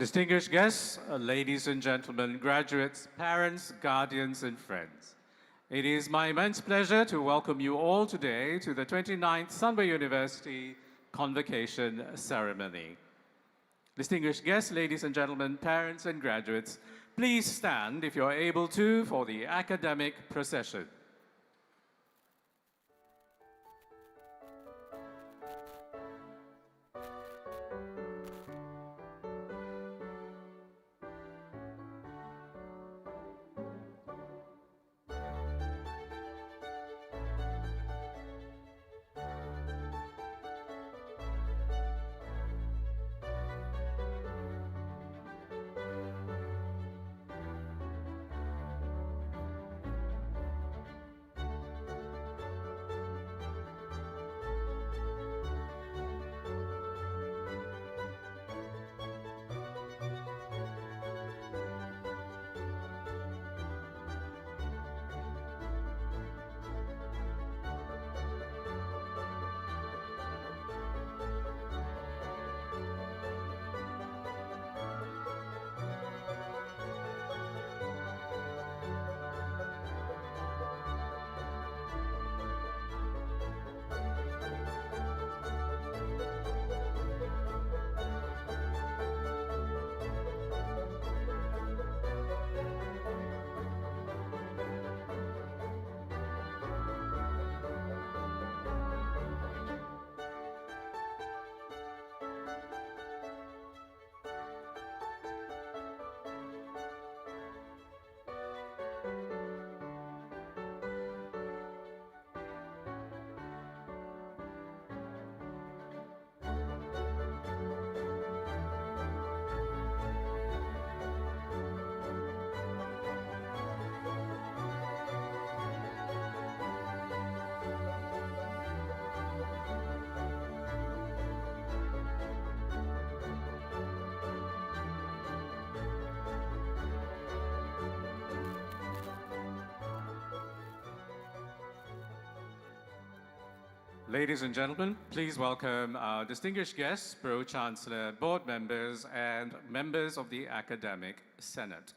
Distinguished guests, ladies and gentlemen, graduates, parents, guardians, and friends. It is my immense pleasure to welcome you all today to the 29th Sunway University Convocation ceremony. Distinguished guests, ladies and gentlemen, parents, and graduates, please stand if you're able to for the academic procession. Ladies and gentlemen, please welcome our distinguished guests, Pro-Chancellor, board members, and members of the Academic Senate.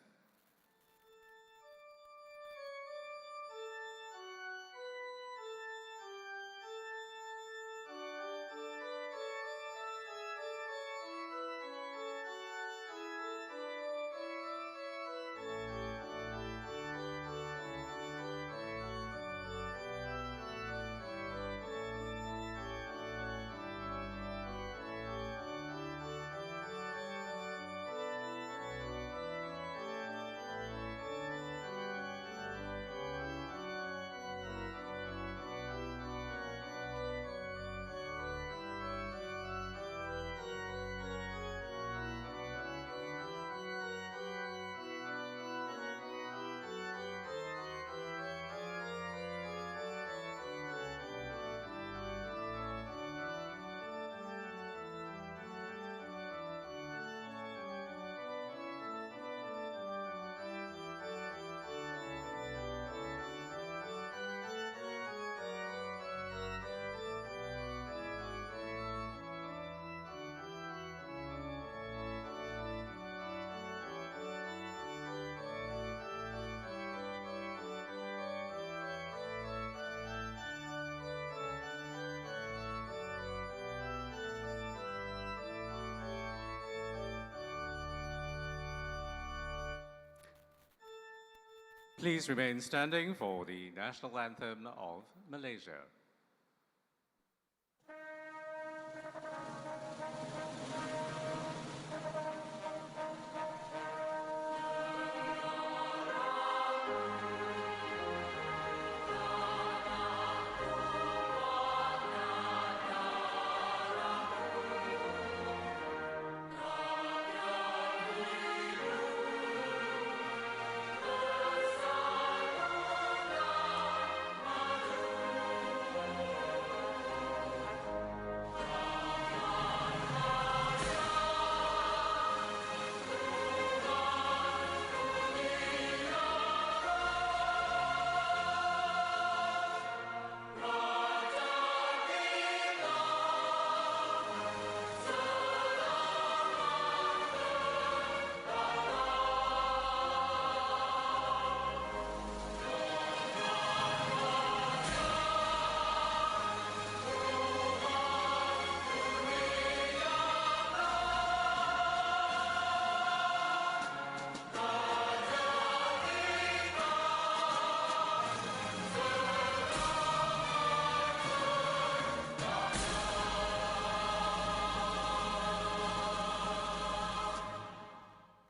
Please remain standing for the national anthem of Malaysia.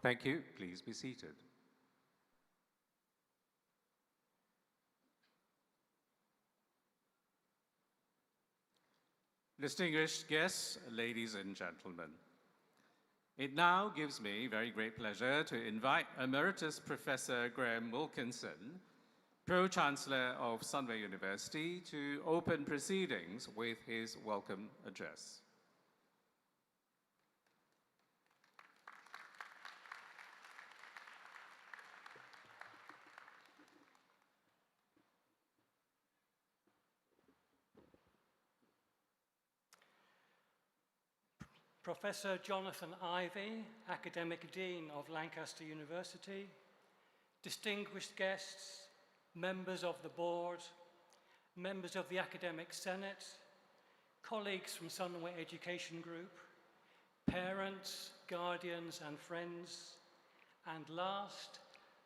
Thank you. Please be seated. Distinguished guests, ladies and gentlemen, it now gives me very great pleasure to invite Emeritus Professor Graham Wilkinson, Pro-Chancellor of Sunway University, to open proceedings with his welcome address. Professor Jonathan Ivey, Academic Dean of Lancaster University, distinguished guests, members of the board, members of the Academic Senate, colleagues from Sunway Education Group, parents, guardians and friends, and last,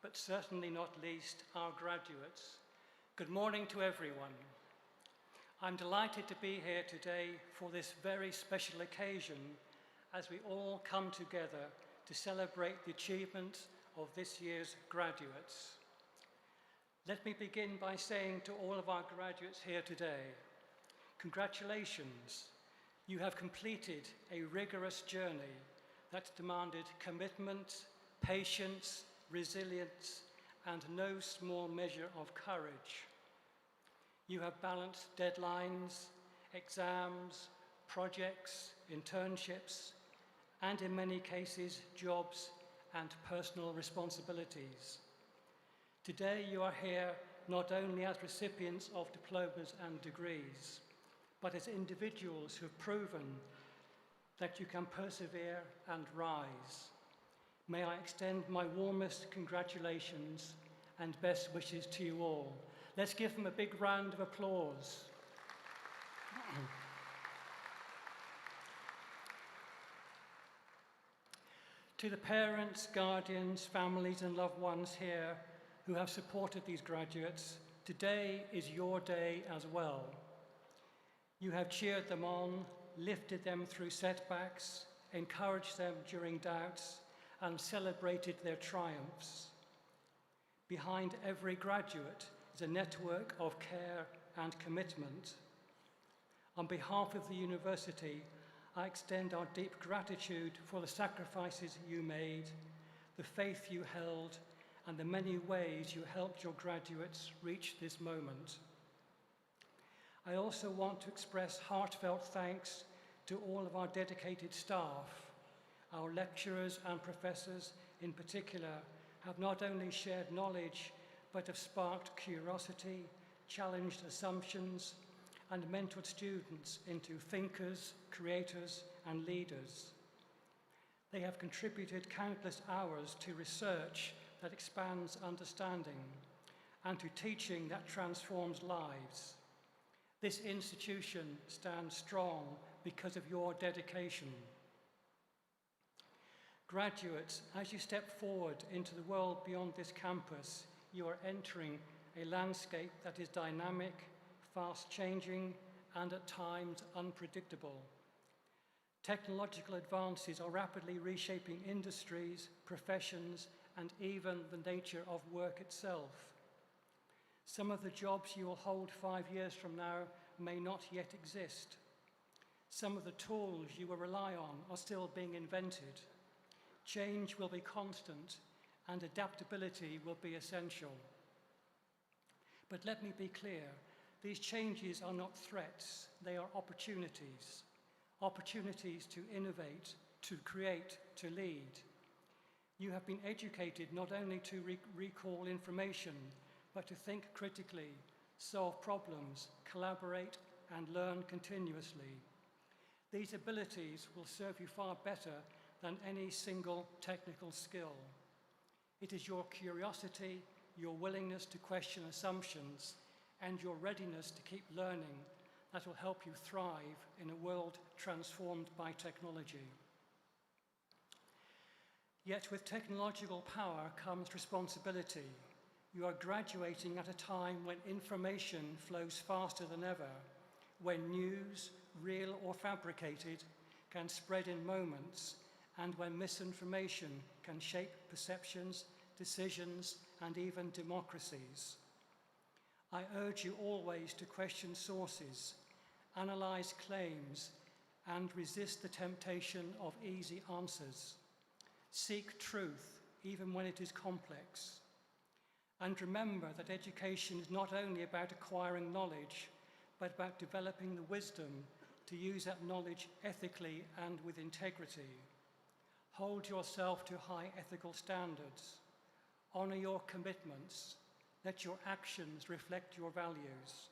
but certainly not least, our graduates. Good morning to everyone. I'm delighted to be here today for this very special occasion as we all come together to celebrate the achievement of this year's graduates. Let me begin by saying to all of our graduates here today, congratulations. You have completed a rigorous journey that demanded commitment, patience, resilience, and no small measure of courage. You have balanced deadlines, exams, projects, internships, and in many cases, jobs and personal responsibilities. Today, you are here not only as recipients of diplomas and degrees, but as individuals who have proven that you can persevere and rise. May I extend my warmest congratulations and best wishes to you all. Let's give them a big round of applause. To the parents, guardians, families and loved ones here who have supported these graduates, today is your day as well. You have cheered them on, lifted them through setbacks, encouraged them during doubts, and celebrated their triumphs. Behind every graduate is a network of care and commitment. On behalf of the university, I extend our deep gratitude for the sacrifices you made, the faith you held, and the many ways you helped your graduates reach this moment. I also want to express heartfelt thanks to all of our dedicated staff. Our lecturers and professors in particular have not only shared knowledge, but have sparked curiosity, challenged assumptions, and mentored students into thinkers, creators, and leaders. They have contributed countless hours to research that expands understanding and to teaching that transforms lives. This institution stands strong because of your dedication. Graduates, as you step forward into the world beyond this campus, you are entering a landscape that is dynamic, fast-changing, and at times unpredictable. Technological advances are rapidly reshaping industries, professions, and even the nature of work itself. Some of the jobs you will hold 5 years from now may not yet exist. Some of the tools you will rely on are still being invented. Change will be constant, and adaptability will be essential. But let me be clear, these changes are not threats, they are opportunities. Opportunities to innovate, to create, to lead. You have been educated not only to recall information, but to think critically, solve problems, collaborate, and learn continuously. These abilities will serve you far better than any single technical skill. It is your curiosity, your willingness to question assumptions, and your readiness to keep learning that will help you thrive in a world transformed by technology. Yet with technological power comes responsibility. You are graduating at a time when information flows faster than ever, when news, real or fabricated, can spread in moments, and when misinformation can shape perceptions, decisions, and even democracies. I urge you always to question sources, analyze claims, and resist the temptation of easy answers. Seek truth, even when it is complex. And remember that education is not only about acquiring knowledge, but about developing the wisdom to use that knowledge ethically and with integrity. Hold yourself to high ethical standards. Honor your commitments. Let your actions reflect your values.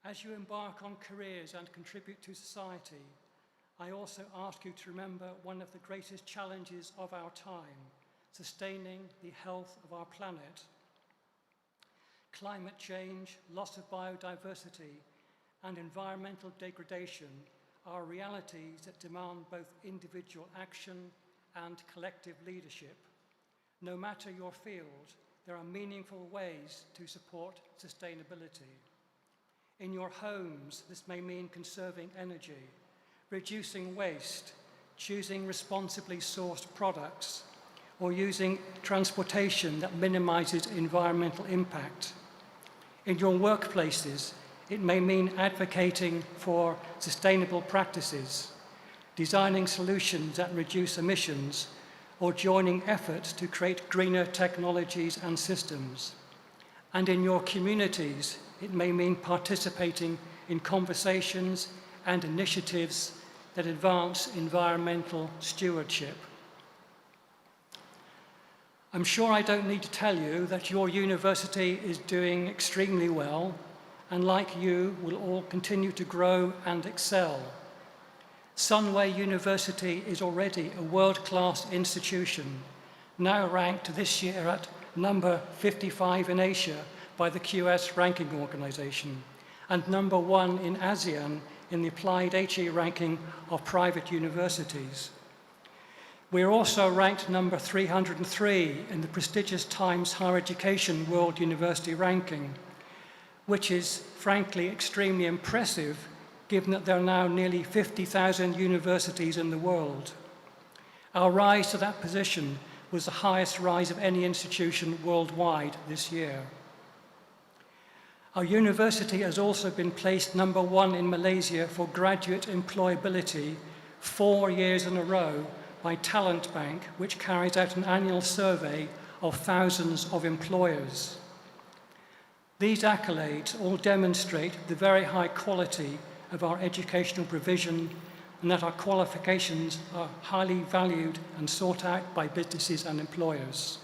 As you embark on careers and contribute to society, I also ask you to remember one of the greatest challenges of our time, sustaining the health of our planet. Climate change, loss of biodiversity, and environmental degradation are realities that demand both individual action and collective leadership. No matter your field, there are meaningful ways to support sustainability. In your homes, this may mean conserving energy, reducing waste, choosing responsibly sourced products, or using transportation that minimizes environmental impact. In your workplaces, it may mean advocating for sustainable practices, designing solutions that reduce emissions, or joining efforts to create greener technologies and systems. And in your communities, it may mean participating in conversations and initiatives that advance environmental stewardship. I'm sure I don't need to tell you that your university is doing extremely well, and like you, will all continue to grow and excel. Sunway University is already a world-class institution, now ranked this year at number 55 in Asia by the QS ranking organization, and number 1 in ASEAN in the applied HE ranking of private universities. We are also ranked number 303 in the prestigious Times Higher Education World University Ranking, which is frankly extremely impressive given that there are now nearly 50,000 universities in the world. Our rise to that position was the highest rise of any institution worldwide this year. Our university has also been placed number 1 in Malaysia for graduate employability 4 years in a row by Talent Bank, which carries out an annual survey of thousands of employers. These accolades all demonstrate the very high quality of our educational provision and that our qualifications are highly valued and sought out by businesses and employers.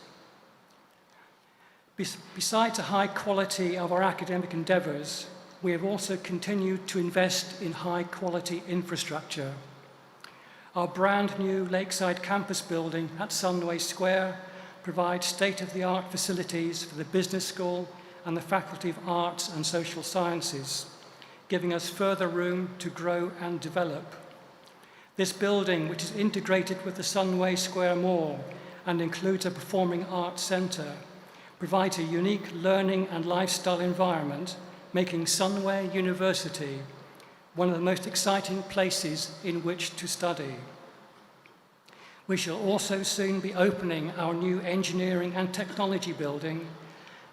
Besides the high quality of our academic endeavours, we have also continued to invest in high quality infrastructure. Our brand new Lakeside campus building at Sunway Square provides state-of-the-art facilities for the Business School and the Faculty of Arts and Social Sciences, giving us further room to grow and develop. This building, which is integrated with the Sunway Square Mall and includes a performing arts centre, provides a unique learning and lifestyle environment, making Sunway University one of the most exciting places in which to study. We shall also soon be opening our new engineering and technology building,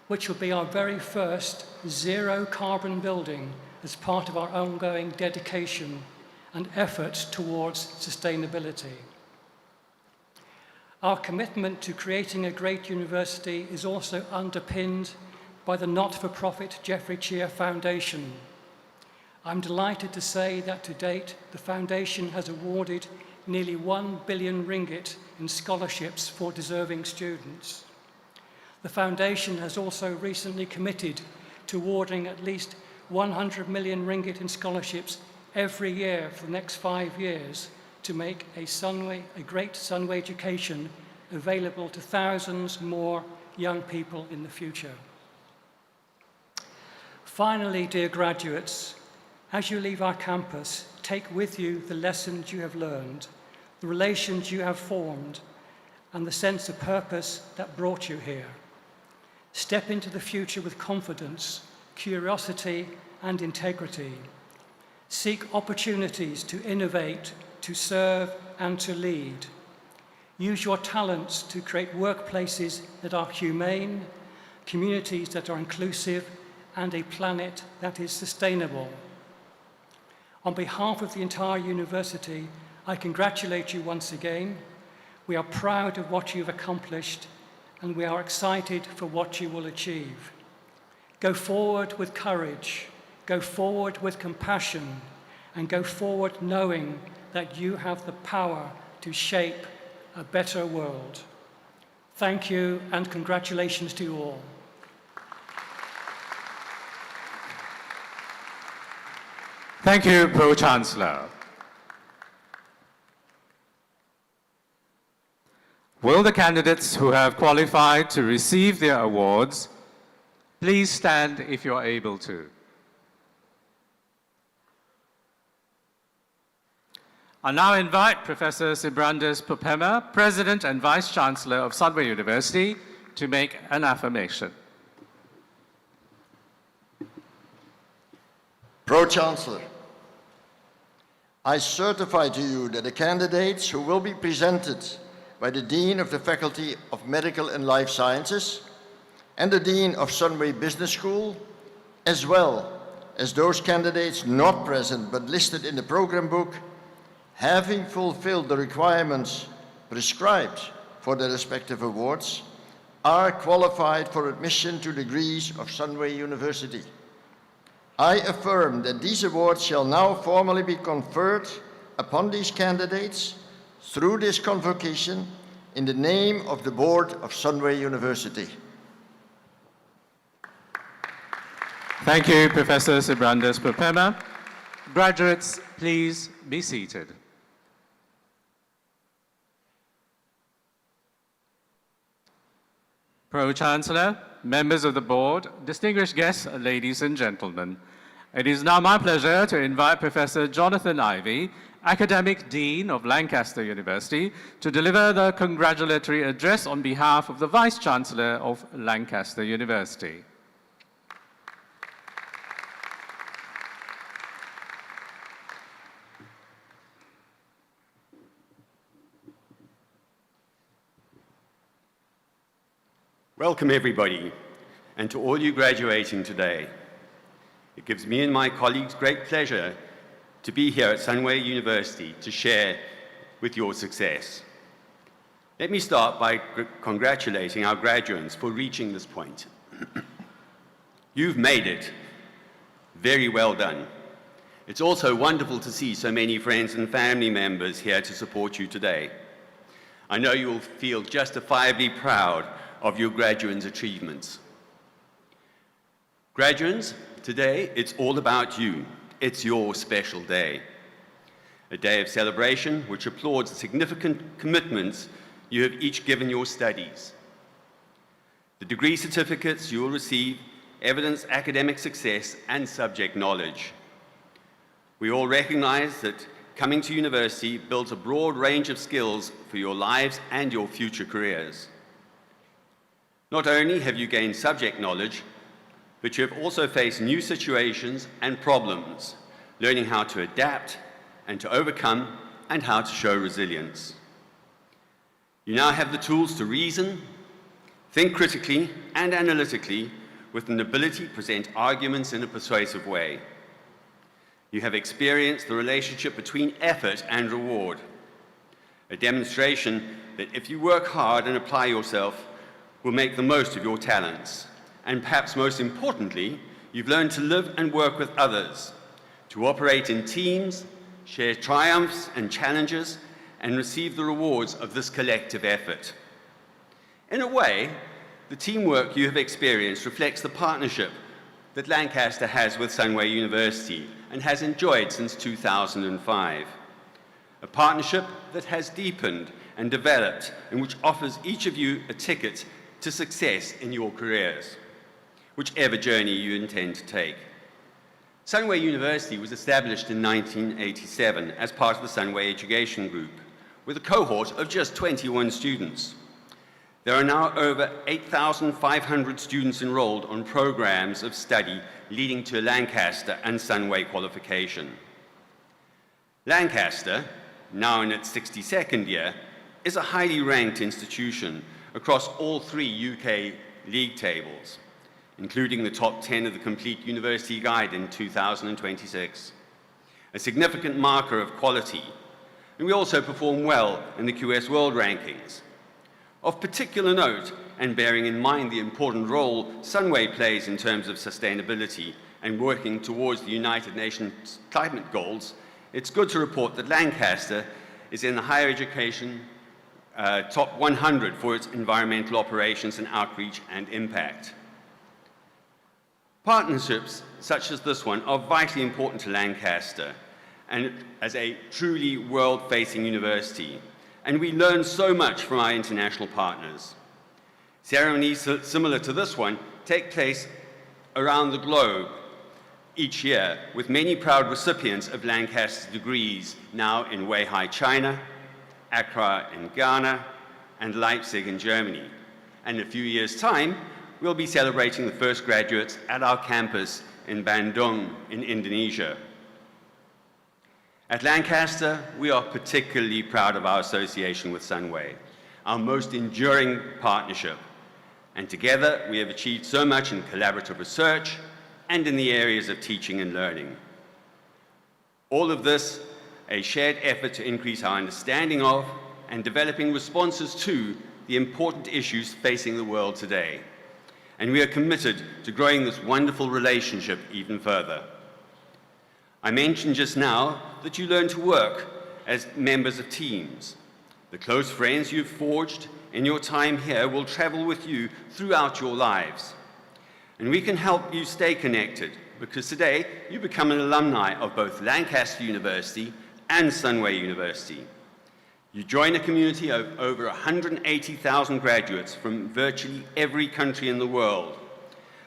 which will be our very first zero-carbon building as part of our ongoing dedication and efforts towards sustainability. Our commitment to creating a great university is also underpinned by the not-for-profit Jeffrey Cheer Foundation. I'm delighted to say that to date, the foundation has awarded nearly 1 billion ringgit in scholarships for deserving students. The foundation has also recently committed to awarding at least 100 million ringgit in scholarships every year for the next 5 years to make a great Sunway education available to thousands more young people in the future. Finally, dear graduates, as you leave our campus, take with you the lessons you have learned, the relations you have formed, and the sense of purpose that brought you here. Step into the future with confidence, curiosity, and integrity. Seek opportunities to innovate, to serve and to lead. Use your talents to create workplaces that are humane, communities that are inclusive, and a planet that is sustainable. On behalf of the entire university, I congratulate you once again. We are proud of what you've accomplished, and we are excited for what you will achieve. Go forward with courage, go forward with compassion, and go forward knowing that you have the power to shape a better world. Thank you, and congratulations to you all. Thank you, Pro-Chancellor. Will the candidates who have qualified to receive their awards please stand if you're able to? I now invite Professor Sibrandas Pupema, President and Vice-Chancellor of Sunway University, to make an affirmation. Pro-Chancellor, I certify to you that the candidates who will be presented by the Dean of the Faculty of Medical and Life Sciences and the Dean of Sunway Business School, as well as those candidates not present but listed in the program book, having fulfilled the requirements prescribed for their respective awards, are qualified for admission to degrees of Sunway University. I affirm that these awards shall now formally be conferred upon these candidates through this convocation in the name of the Board of Sunway University. Thank you, Professor Sibrandas Pupema. Graduates, please be seated. Pro-Chancellor, members of the board, distinguished guests, ladies and gentlemen, it is now my pleasure to invite Professor Jonathan Ivey, Academic Dean of Lancaster University, to deliver the congratulatory address on behalf of the Vice-Chancellor of Lancaster University. Welcome everybody, and to all you graduating today. It gives me and my colleagues great pleasure to be here at Sunway University to share with your success. Let me start by congratulating our graduates for reaching this point. You've made it. Very well done. It's also wonderful to see so many friends and family members here to support you today. I know you will feel justifiably proud of your graduates' achievements. Graduates, today it's all about you. It's your special day. A day of celebration which applauds the significant commitments you have each given your studies. The degree certificates you will receive evidence academic success and subject knowledge. We all recognize that coming to university builds a broad range of skills for your lives and your future careers. Not only have you gained subject knowledge, but you have also faced new situations and problems, learning how to adapt and to overcome and how to show resilience. You now have the tools to reason, think critically and analytically with an ability to present arguments in a persuasive way. You have experienced the relationship between effort and reward, a demonstration that if you work hard and apply yourself, will make the most of your talents. And perhaps most importantly, you've learned to live and work with others, to operate in teams, share triumphs and challenges, and receive the rewards of this collective effort. In a way, the teamwork you have experienced reflects the partnership that Lancaster has with Sunway University and has enjoyed since 2005. A partnership that has deepened and developed and which offers each of you a ticket to success in your careers, whichever journey you intend to take. Sunway University was established in 1987 as part of the Sunway Education Group, with a cohort of just 21 students. There are now over 8,500 students enrolled on programs of study leading to Lancaster and Sunway qualification. Lancaster, now in its 62nd year, is a highly ranked institution across all 3 UK league tables, including the top 10 of the Complete University Guide in 2026, a significant marker of quality, and we also perform well in the QS World Rankings. Of particular note, and bearing in mind the important role Sunway plays in terms of sustainability and working towards the United Nations climate goals, it's good to report that Lancaster is in the higher education top 100 for its environmental operations and outreach and impact. Partnerships such as this one are vitally important to Lancaster and as a truly world-facing university, and we learn so much from our international partners. Ceremonies similar to this one take place around the globe each year, with many proud recipients of Lancaster degrees now in Weihai, China, Accra in Ghana, and Leipzig in Germany. And in a few years' time, we'll be celebrating the first graduates at our campus in Bandung in Indonesia. At Lancaster, we are particularly proud of our association with Sunway, our most enduring partnership. And together, we have achieved so much in collaborative research and in the areas of teaching and learning. All of this, a shared effort to increase our understanding of and developing responses to the important issues facing the world today. And we are committed to growing this wonderful relationship even further. I mentioned just now that you learn to work as members of teams. The close friends you've forged in your time here will travel with you throughout your lives. And we can help you stay connected because today you become an alumni of both Lancaster University and Sunway University. You join a community of over 180,000 graduates from virtually every country in the world,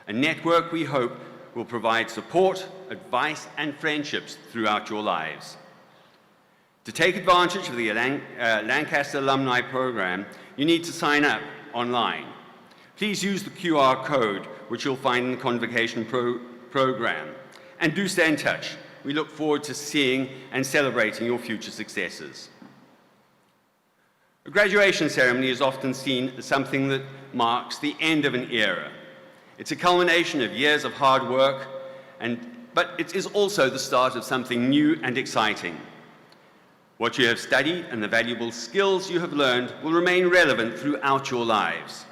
a network we hope will provide support, advice, and friendships throughout your lives. To take advantage of the Lancaster Alumni Program, you need to sign up online. Please use the QR code, which you'll find in the Convocation program, and do stay in touch. We look forward to seeing and celebrating your future successes. A graduation ceremony is often seen as something that marks the end of an era. It's a culmination of years of hard work, but it is also the start of something new and exciting. What you have studied and the valuable skills you have learned will remain relevant throughout your lives.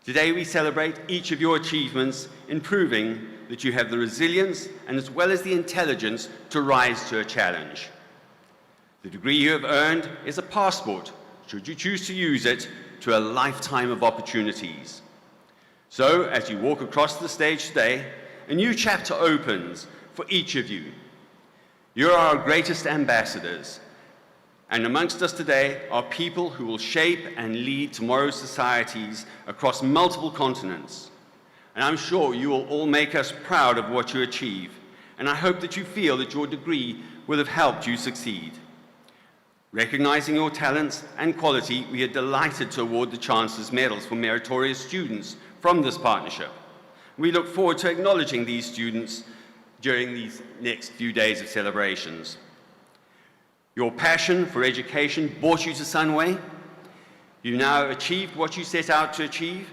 Today we celebrate each of your achievements in proving that you have the resilience and as well as the intelligence to rise to a challenge. The degree you have earned is a passport, should you choose to use it, to a lifetime of opportunities. So, as you walk across the stage today, a new chapter opens for each of you. You are our greatest ambassadors, and amongst us today are people who will shape and lead tomorrow's societies across multiple continents. And I'm sure you will all make us proud of what you achieve, and I hope that you feel that your degree will have helped you succeed. Recognizing your talents and quality, we are delighted to award the Chancellor's Medals for meritorious students from this partnership. We look forward to acknowledging these students during these next few days of celebrations. Your passion for education brought you to Sunway. You now achieved what you set out to achieve.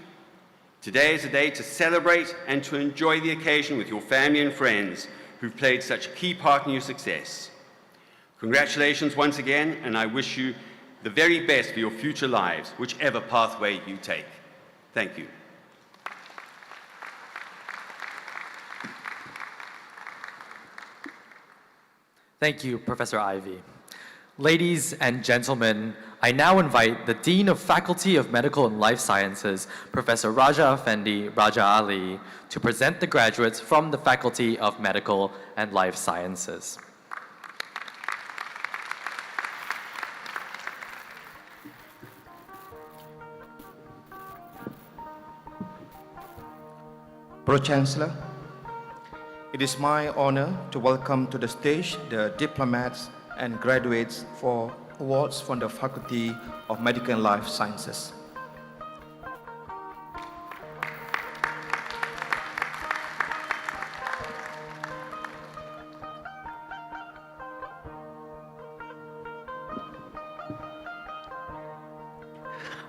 Today is a day to celebrate and to enjoy the occasion with your family and friends who've played such a key part in your success. Congratulations once again, and I wish you the very best for your future lives, whichever pathway you take. Thank you. Thank you, Professor Ivy. Ladies and gentlemen, I now invite the Dean of Faculty of Medical and Life Sciences, Professor Raja Effendi Raja Ali, to present the graduates from the Faculty of Medical and Life Sciences. Pro-Chancellor, it is my honor to welcome to the stage the diplomats and graduates for awards from the Faculty of Medical and Life Sciences.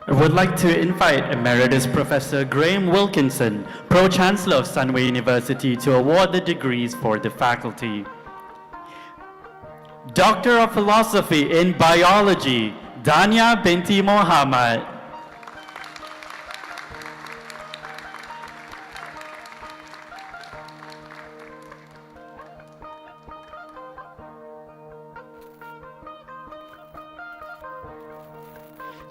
I would like to invite Emeritus Professor Graham Wilkinson, Pro-Chancellor of Sunway University, to award the degrees for the faculty. Doctor of Philosophy in Biology, Dania Binti Mohammed.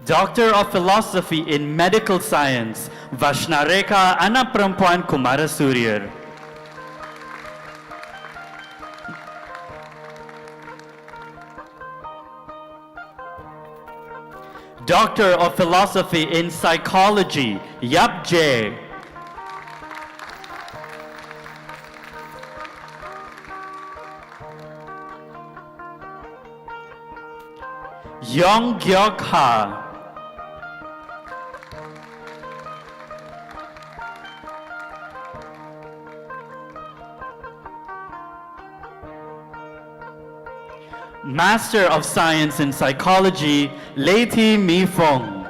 Doctor of Philosophy in Medical Science, Vashnareka Anak Perempuan Kumarasurir. Doctor of Philosophy in Psychology, Yap J. Yong Gyok Ha. Master of Science in Psychology, Lei Thi Mi Fong.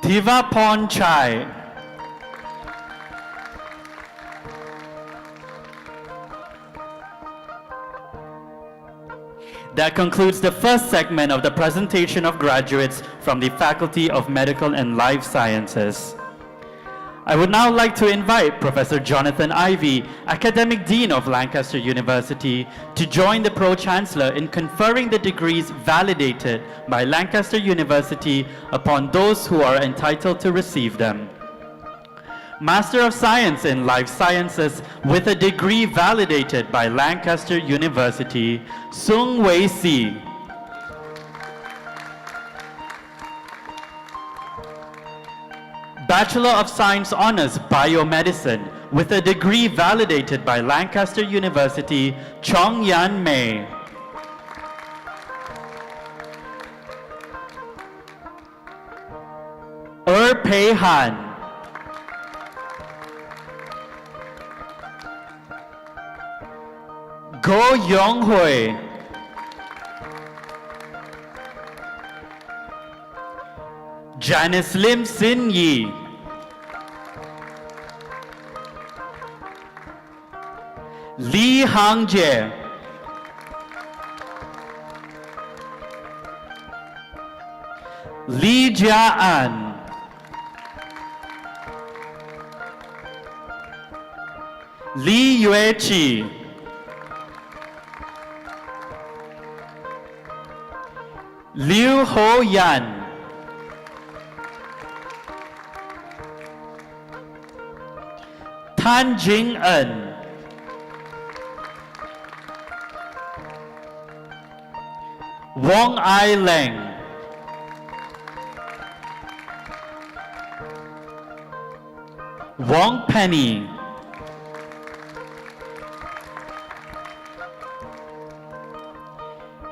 Thivapon Chai. That concludes the first segment of the presentation of graduates from the Faculty of Medical and Life Sciences. I would now like to invite Professor Jonathan Ivey, Academic Dean of Lancaster University, to join the Pro-Chancellor in conferring the degrees validated by Lancaster University upon those who are entitled to receive them. Master of Science in Life Sciences with a degree validated by Lancaster University, Sunway Si. Bachelor of Science Honors Biomedicine with a degree validated by Lancaster University, Chong Yan Mei. Pei Han. Go Yong Hui. Janice Lim Sin Yi. Lee Hang Jie. Lee Jia An. Lee Yue Chi. Liu Ho Yan. Tan Jing En. Wong Ai Leng. Wong Penny.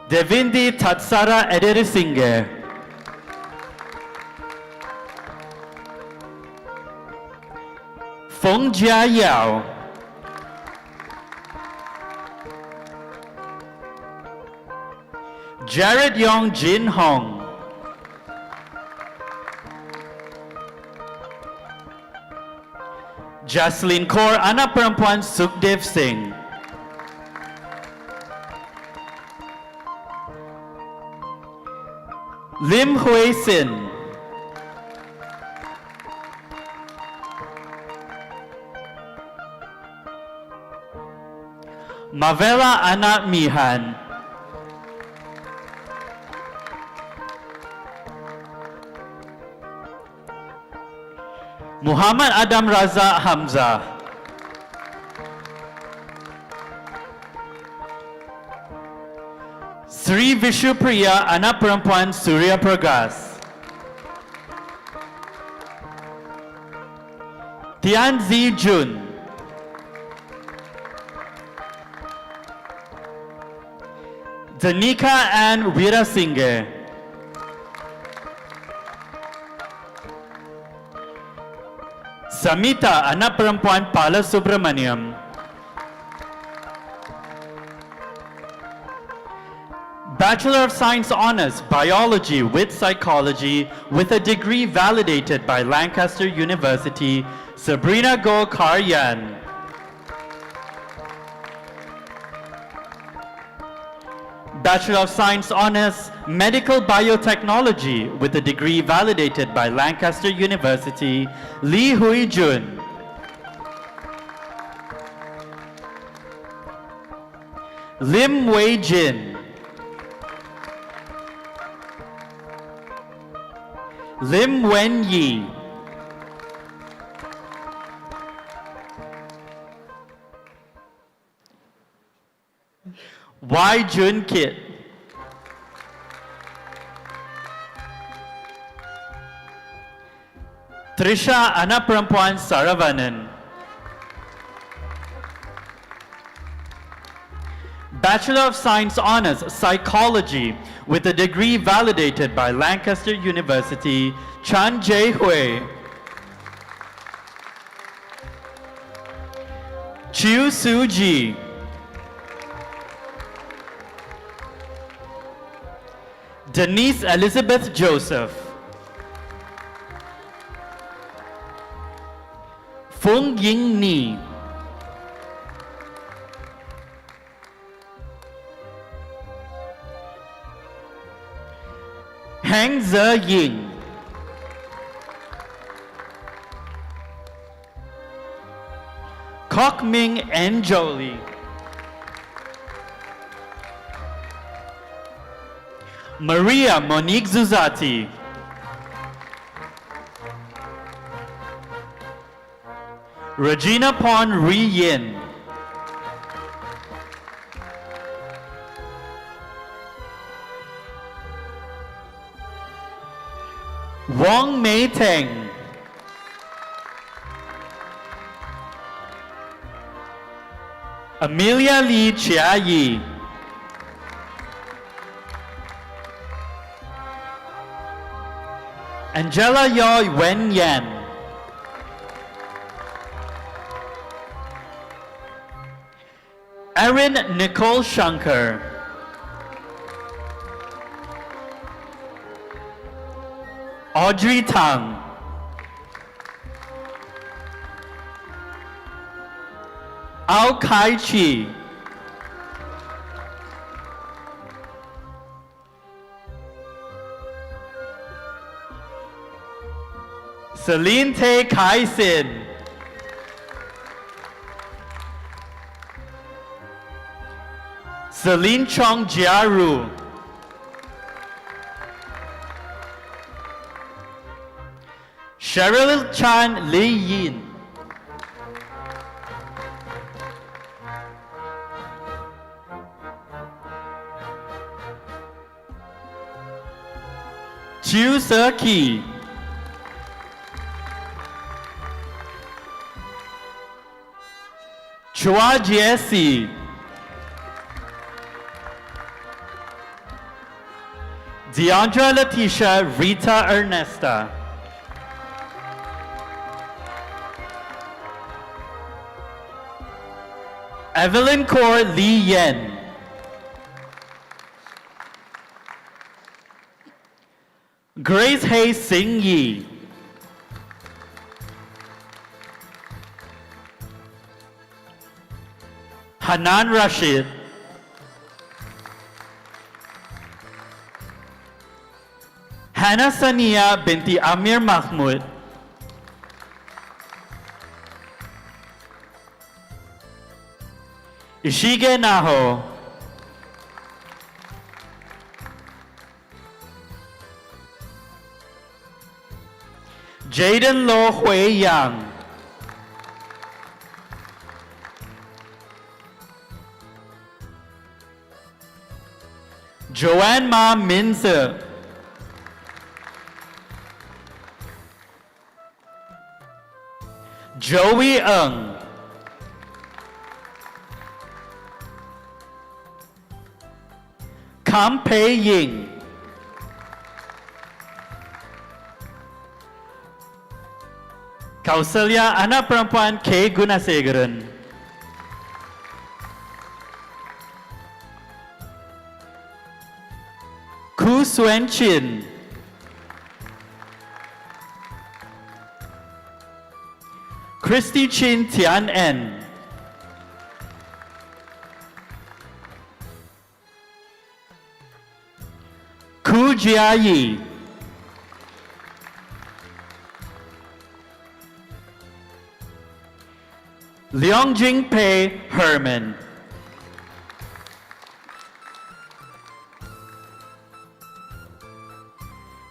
Devindi Tatsara Ederisinghe. Feng Jia Yao. Jared Yong Jin Hong. Jaslyn Kaur Anak Perempuan Sukdev Singh. Lim Hui Sin. Mavela Anak Mihan. Muhammad Adam Raza Hamzah. Sri Vishupriya Anak Perempuan Surya Pragas. Tian Zi Jun. Danika Ann Wirasinghe. Samita Anak Perempuan Pala Subramaniam. Bachelor of Science Honors Biology with Psychology with a degree validated by Lancaster University, Sabrina Go Karyan. Bachelor of Science Honors Medical Biotechnology with a degree validated by Lancaster University, Lee Hui Jun. Lim Wei Jin. Lim Wen Yi. Y Jun Kit. Trisha Anaprampuan Saravanan. Bachelor of Science Honors Psychology with a degree validated by Lancaster University, Chan Jae Hui. Chiu Soo Ji. Denise Elizabeth Joseph. Fung Ying Ni. Hang Ze Ying. Kok Ming N. Jolie. Maria Monique Zuzati. Regina Pon Ri Yin. Wong Mei Teng. Amelia Lee Chia Yi. Angela Yo Wen Yan. Erin Nicole Shankar. Audrey Tang. Ao Kai Chi. Celine Tay Kai Sin. Celine Chong Jiaru. Cheryl Chan Lee Yin. Chiu Se Ki. Chua Jie. Deandra Letitia Rita Ernesta. Evelyn Kaur Lee Yen. Grace Hay Singh Yi. Hanan Rashid. Hannah Sania binti Amir Mahmud. Ishige Naho. Jaden Lo Hui Yang. Joanne Ma Minze. Joey Ng. Kam Pei Ying. Kausalya anak perempuan K. Gunasegaran. Suen Chin, Christy Chin Tian En, Ku Jia Yi, Leong Jing Pei Herman,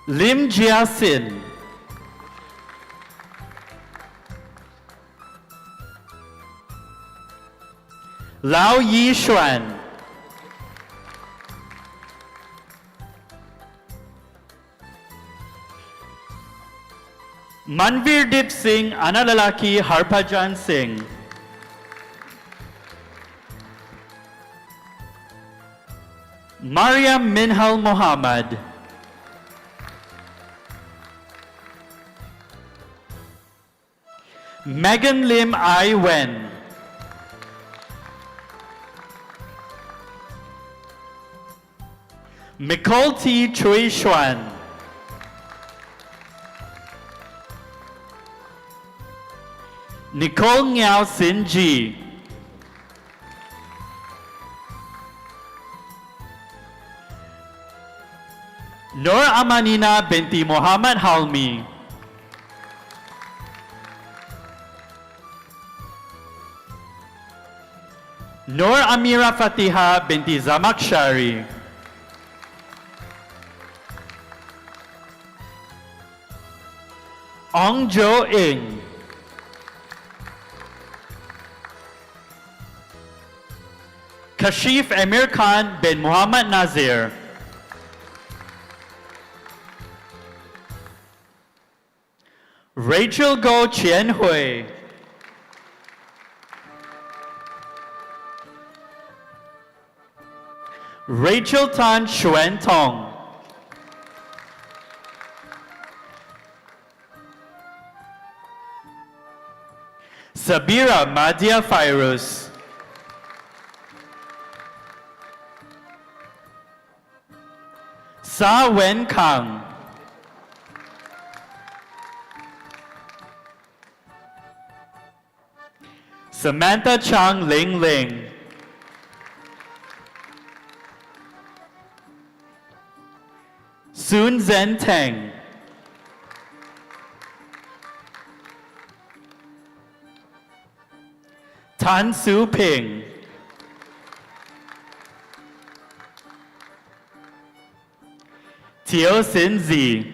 Lim Jia Sin, Lao Yi Xuan, Manvir Dip Singh, anak lalaki Harpajan Singh, Mariam Minhal Muhammad, Megan Lim Ai Wen, Nicole T. Chui Xuan, Nicole Nghiao Sin Ji, Nur Amanina binti Muhammad Halmi, Nur Amira Fatiha binti Zamak Shari, Ong Jo Ing, Kashif Emir Khan bin Muhammad Nazir, Rachel Go Chien Hui, Rachel Tan Xuan Tong, Sabira Madia Fairuz, Sa Wen Kang, Samantha Chang Ling Ling, Sun Zhen Teng, Tan Su Ping, Teo Sin Zi,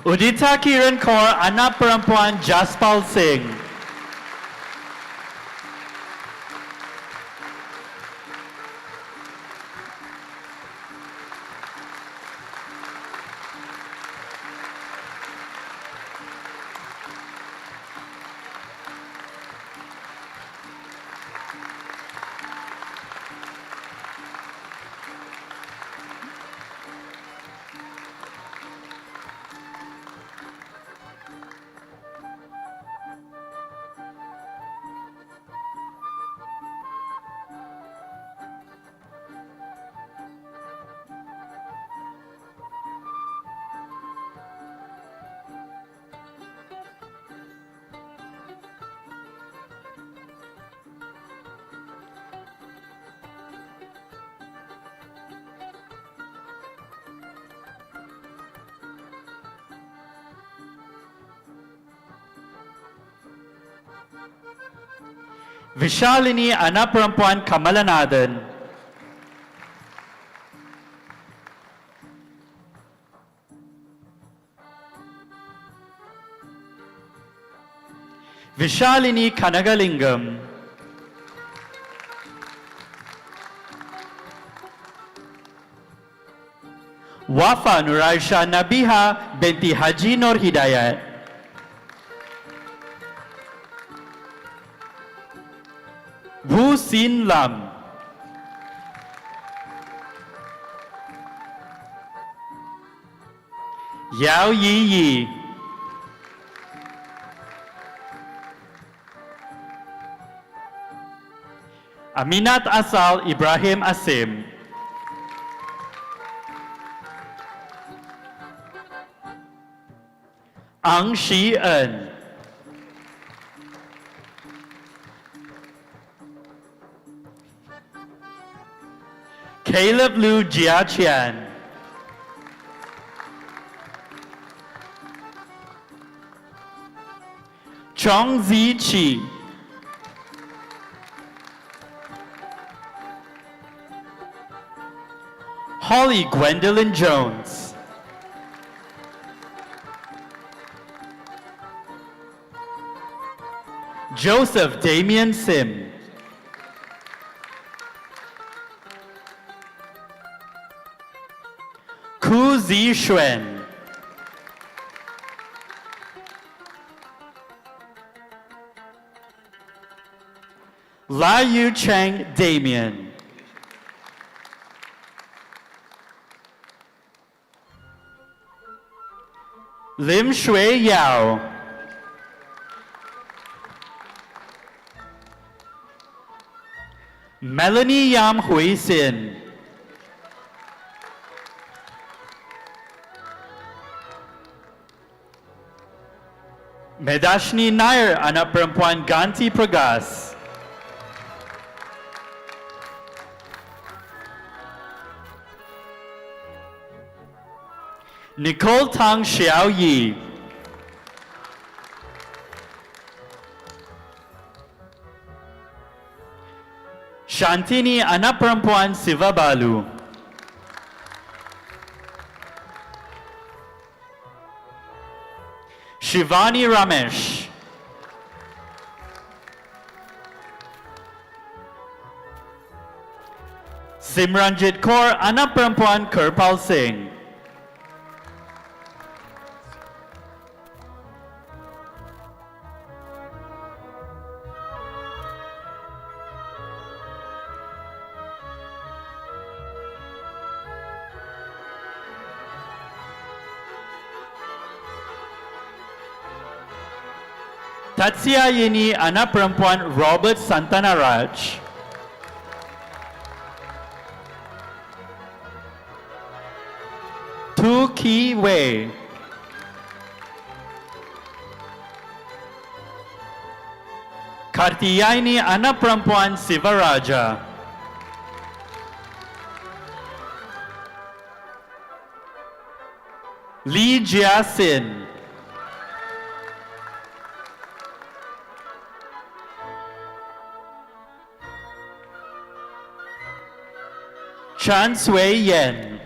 Udita Kiran Kaur, anak perempuan Jaspal Singh, Vishalini Anaparampuan Kamalanathan. Vishalini Kanagalingam. Wafa Nuraisha Nabiha binti Haji Nur Hidayat. Wu Sin Lam. Yao Yi Yi. Aminat Asal Ibrahim Asim. Ang Shi En. Caleb Liu Jiaqian. Chong Zi Chi. Holly Gwendolyn Jones. Joseph Damian Sim. Ku Zi Xuan. La Yu Cheng Damian. Lim Shui Yao. Melanie Yam Hui Sin. Medashni Nair Anak Perempuan Ganti Pragas. Nicole Tang Xiao Yi. Shantini Anak Perempuan Sivabalu. Shivani Ramesh. Simranjit Kaur Anak Perempuan Kirpal Singh. Tatsiyayini Anak Perempuan Robert Santanaraj. Tu Ki Wei. Kartiyayini Anak Perempuan Sivaraja. Lee Jia Sin. Chan Sui Yen.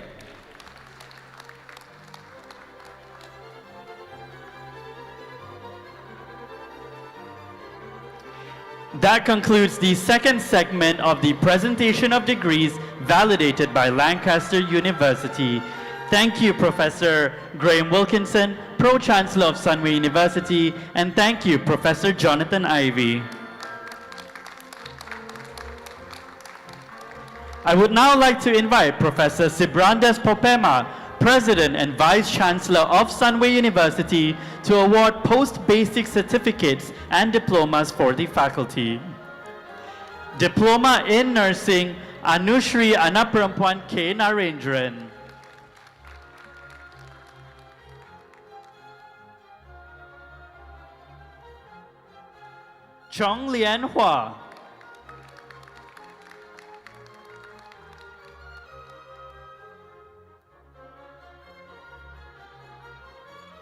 That concludes the second segment of the presentation of degrees validated by Lancaster University. Thank you, Professor Graham Wilkinson, Pro-Chancellor of Sunway University, and thank you, Professor Jonathan Ivey. I would now like to invite Professor Sibrandes Popema, President and Vice Chancellor of Sunway University, to award post-basic certificates and diplomas for the faculty. Diploma in Nursing, Anushri Anak Perempuan K. Narendran. Chong Lian Hua.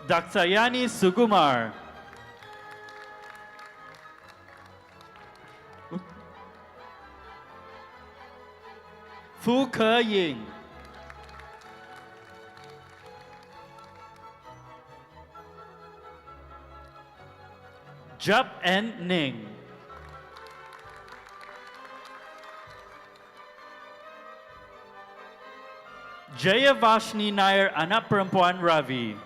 Daksayani Sugumar. Fu Ke Ying, Jup N Ning, Jayavashni Nair Anak Perempuan Ravi,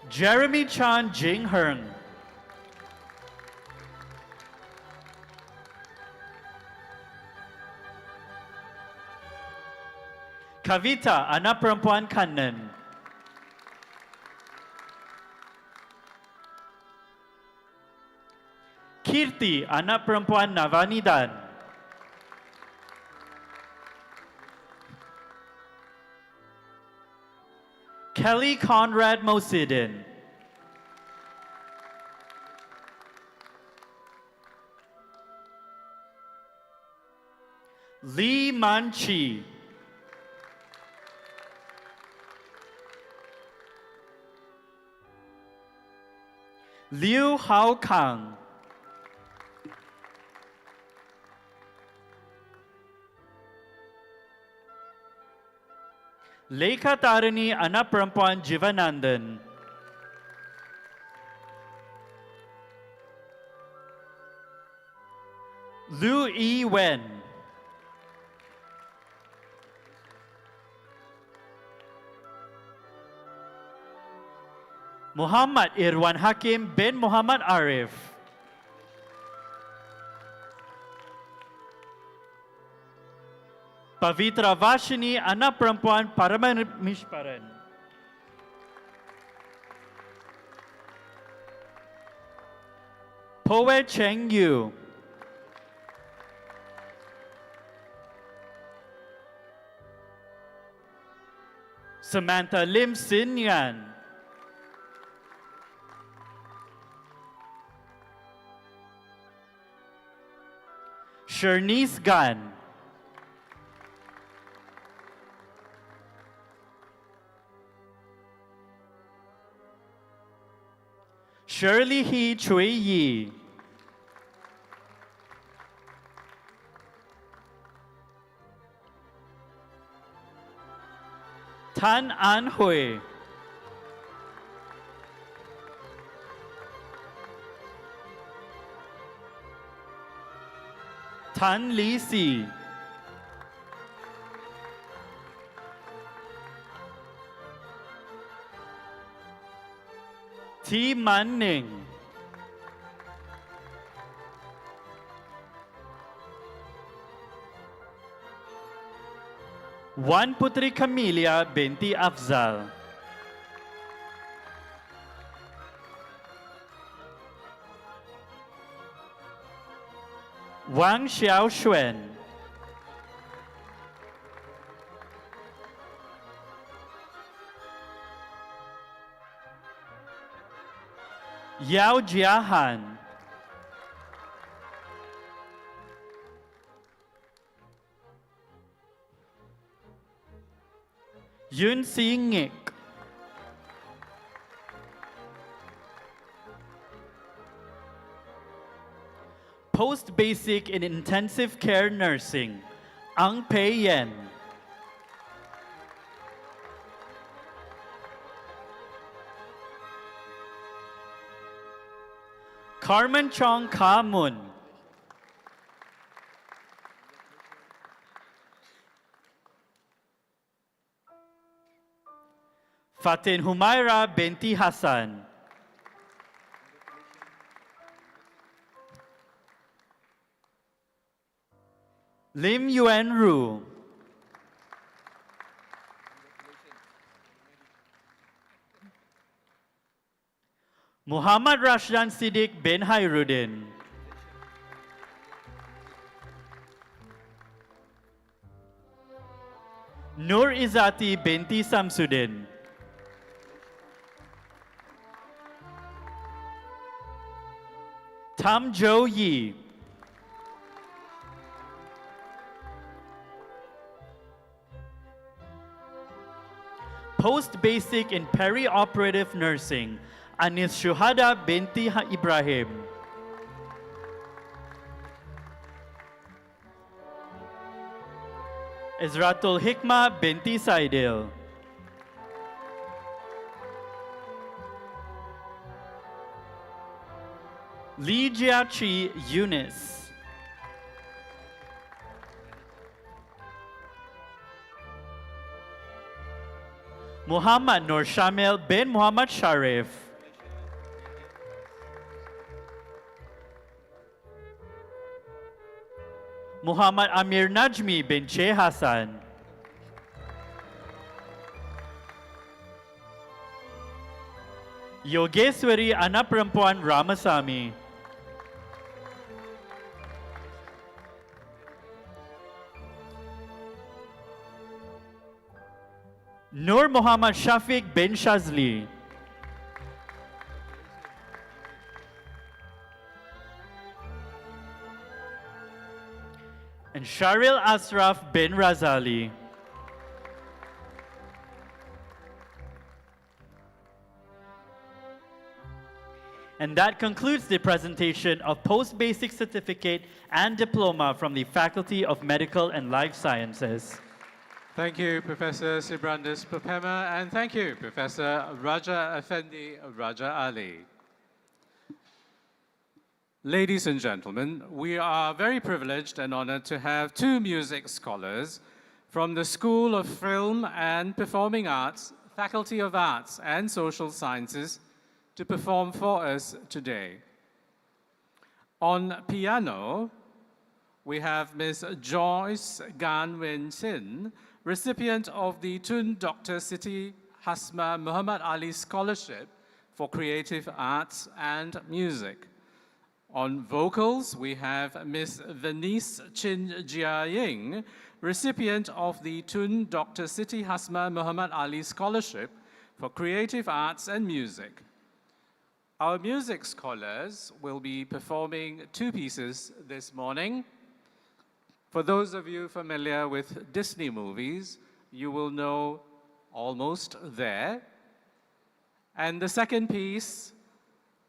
Jeremy Chan Jing Heng, Kavita Anak Perempuan Kannan, Kirti Anak Perempuan Navanidan, Kelly Conrad Mosidin, Lee Manchi, Liu Hao Kang, Lekha Tarini Anak Perempuan Jivanandan, Lu Yi Wen, Muhammad Irwan Hakim bin Muhammad Arif, Pavitra Vashini Anak Perempuan Paramishparan, Poe Cheng Yu, Samantha Lim Sin Yan, Shernice Gan, Shirley He Chui Yi, Tan An Hui, Tan Li Si, T Man Ning, Wan Putri Camelia binti Afzal, Wang Xiao Xuan, Yao Jiahan, Yun Si Ngik, Post Basic in Intensive Care Nursing, Ang Pei Yen, Carmen Chong Ka Mun, Fatin Humaira binti Hassan, Lim Yuen Ru, Muhammad Rashdan Siddiq bin Hairudin, Nur Izati binti Samsudin, Tam Jo Yi, Post Basic in Perioperative Nursing, Anis Shuhada binti Ibrahim, Izratul Hikmah binti Saidil. Li Jiachi Eunice. Muhammad Nur Shamil bin Muhammad Sharif. Muhammad Amir Najmi bin Che Hassan. Yogeswari Anak Perempuan Ramasamy. Nur Muhammad Shafiq bin Shazli. And Sharil Asraf bin Razali. And that concludes the presentation of Post-Basic Certificate and Diploma from the Faculty of Medical and Life Sciences. Thank you, Professor Sibrandis Popema, and thank you, Professor Raja Effendi Raja Ali. Ladies and gentlemen, we are very privileged and honored to have two music scholars from the School of Film and Performing Arts, Faculty of Arts and Social Sciences to perform for us today. On piano, we have Ms. Joyce Ganwin Sin, recipient of the Tun Dr. Siti Hasma Muhammad Ali Scholarship for Creative Arts and Music. On vocals, we have Ms. Venice Chin Jia Ying, recipient of the Tun Dr. Siti Hasma Muhammad Ali Scholarship for Creative Arts and Music. Our music scholars will be performing two pieces this morning. For those of you familiar with Disney movies, you will know Almost There. And the second piece,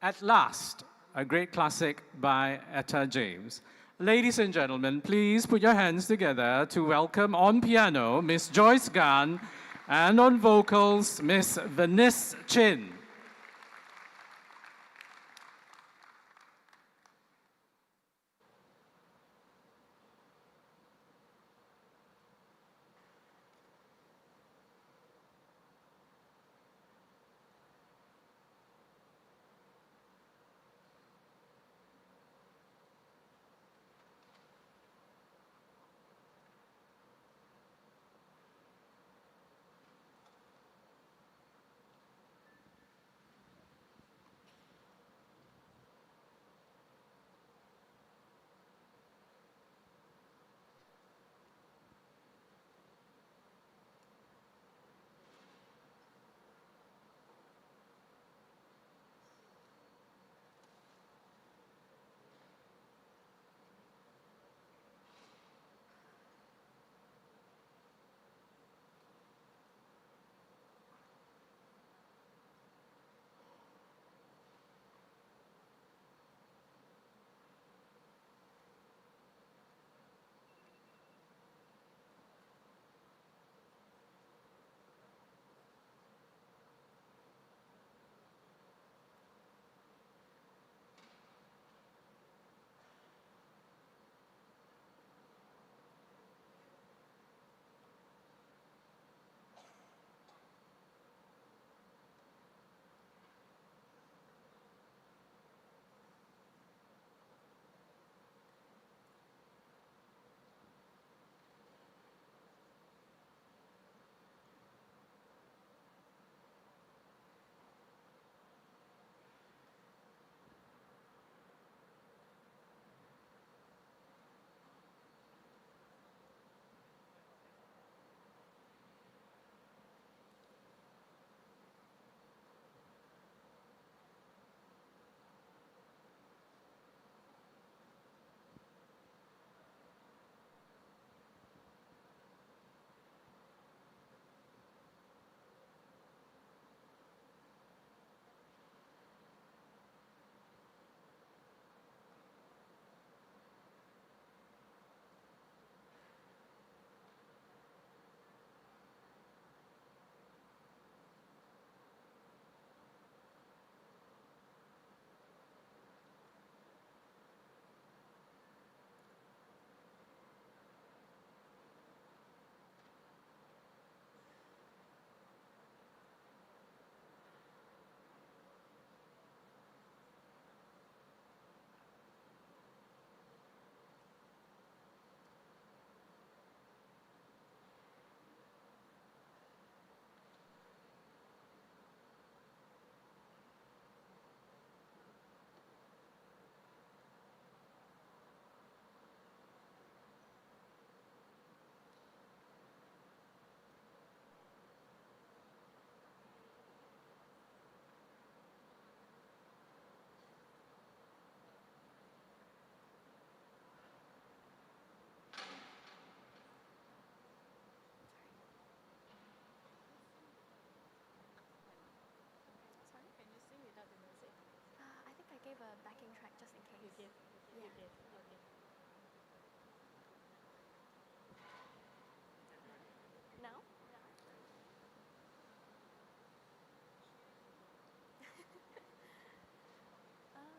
At Last, a great classic by Etta James. Ladies and gentlemen, please put your hands together to welcome on piano Miss Joyce Gan and on vocals Miss Venice Chin.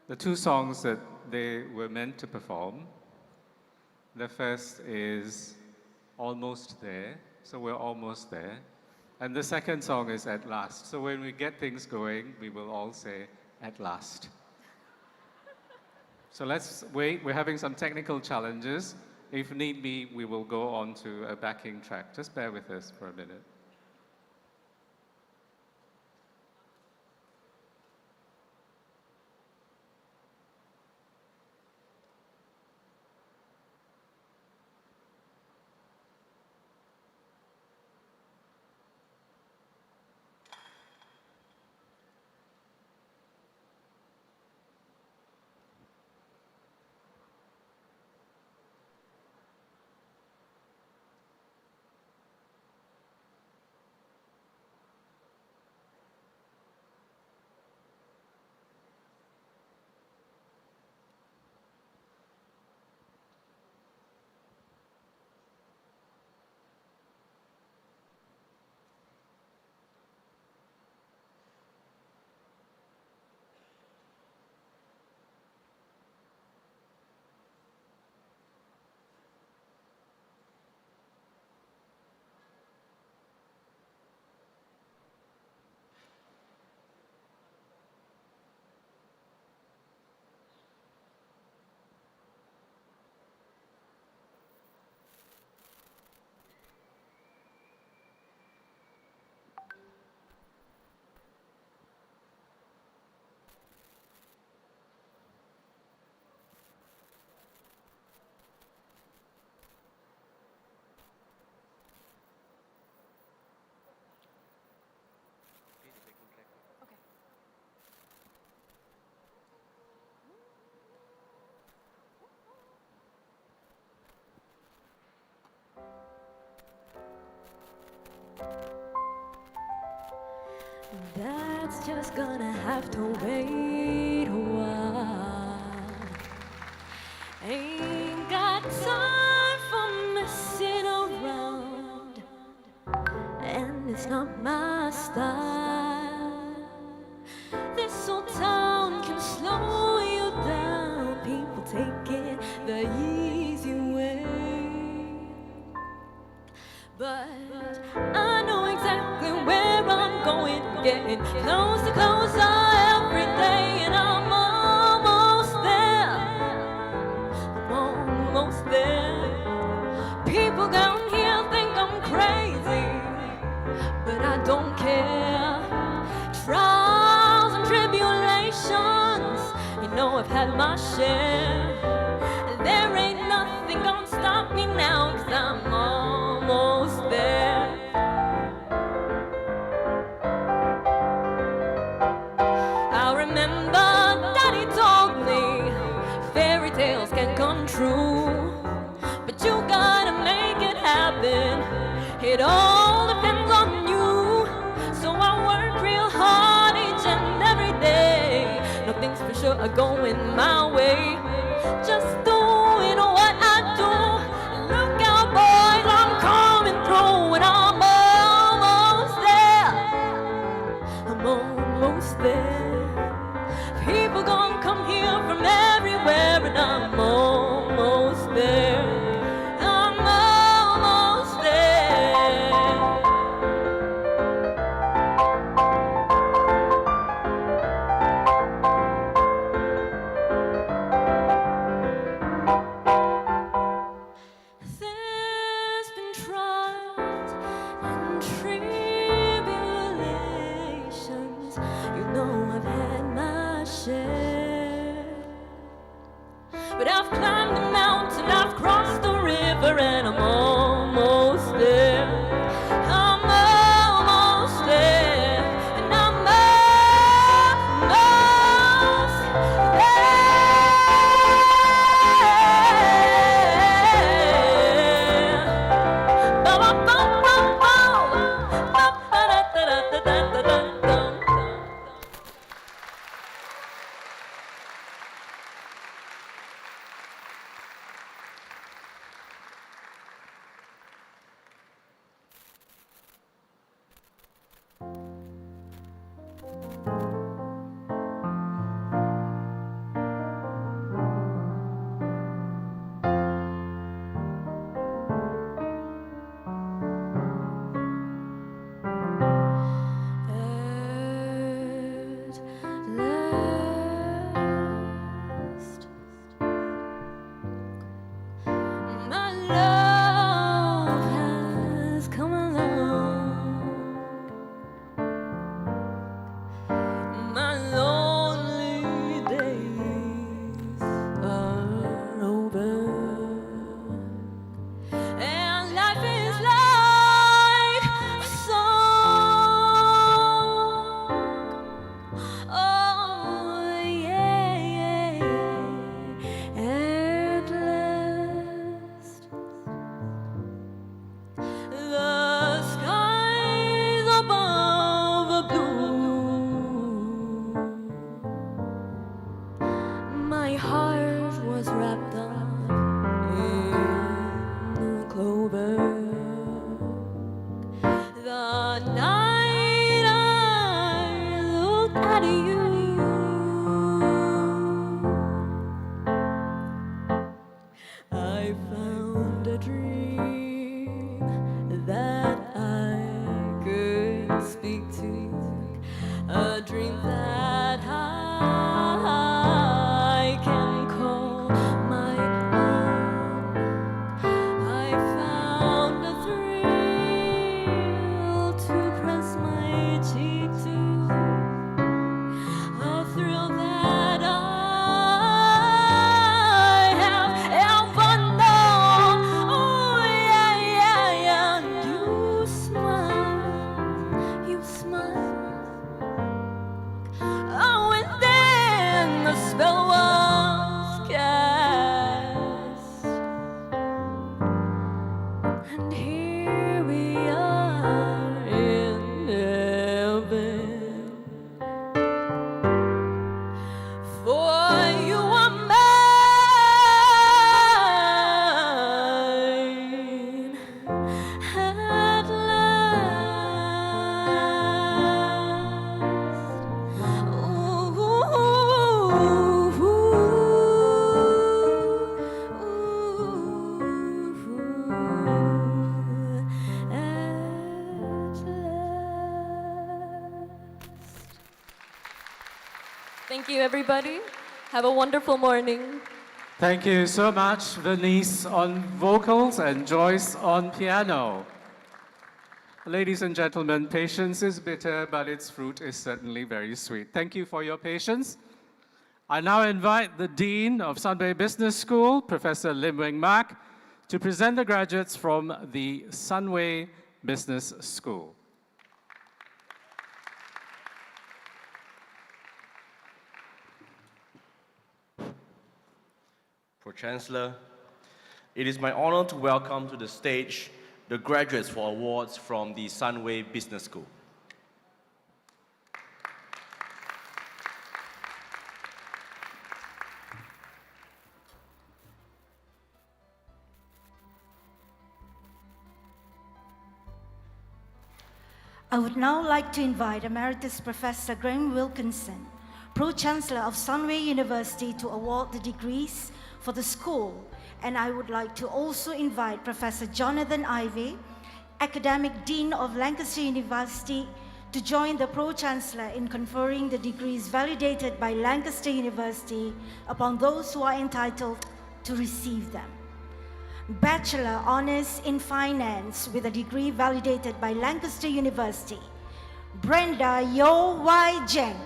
the two songs that they were meant to perform. The first is Almost There, so we're almost there. And the second song is At Last. So when we get things going, we will all say, At last. So let's wait. We're having some technical challenges. If need be, we will go on to a backing track. Just bear with us for a minute. That's just gonna have to wait a while. Ain't got time for messing around, and it's not my style. This old town can slow you down. People take it the easy way, but I know exactly where I'm going. Getting closer every day, and I'm almost there. I'm almost there. People down here think I'm crazy, but I don't care. Trials and tribulations, you know I've had my share. There ain't nothing gonna stop me now, 'cause I'm almost there. I remember Daddy told me fairy tales can come true, but you gotta make it happen. It all depends on you. So I work real hard each and every day. Nothing's for sure going my way. Just doing what I do. Look out, boys, I'm coming through, and I'm almost there. I'm almost there. People gonna come here from everywhere, and I'm almost there. I'm almost there. There's been trials and tribulations, you know I've had my share. But I've climbed the mountain, I've crossed the river, and I'm almost there. I'm almost there, and I'm almost there. Ba-ba-bum-bum-bum. The night I looked at you, I found a dream that I could speak to, a dream that I can call my own. I found a thrill to press my cheek to, a thrill that I have ever known. Oh yeah, yeah, yeah. You smile. Oh, and then the spell was cast, and here we are in heaven. For you are mine at last. Thank you, everybody. Have a wonderful morning. Thank you so much, Venice on vocals and Joyce on piano. Ladies and gentlemen, patience is bitter, but its fruit is certainly very sweet. Thank you for your patience. I now invite the Dean of Sunway Business School, Professor Lim Weng Mak, to present the graduates from the Sunway Business School. Pro-Chancellor, it is my honor to welcome to the stage the graduates for awards from the Sunway Business School. I would now like to invite Emeritus Professor Graham Wilkinson, Pro-Chancellor of Sunway University, to award the degrees for the school. And I would like to also invite Professor Jonathan Ivey, Academic Dean of Lancaster University, to join the Pro-Chancellor in conferring the degrees validated by Lancaster University upon those who are entitled to receive them. Bachelor Honours in Finance with a degree validated by Lancaster University, Brenda Yo Wai Jeng.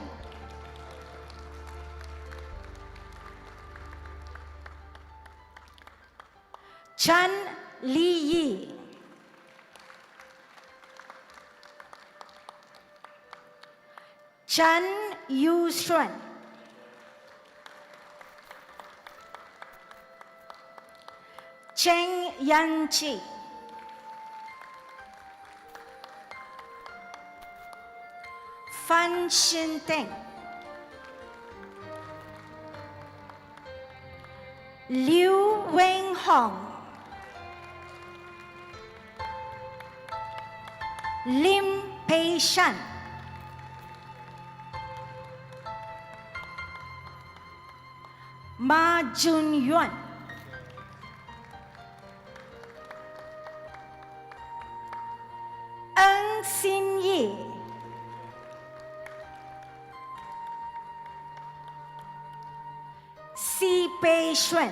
Chan Li Yi. Chan Yu Xuan. Cheng Yan Chi. Fan Xin Teng. Liu Weng Hong. Lim Pei Shan. Ma Jun Yuan. Eng Xin Yi. Si Pei Xuan.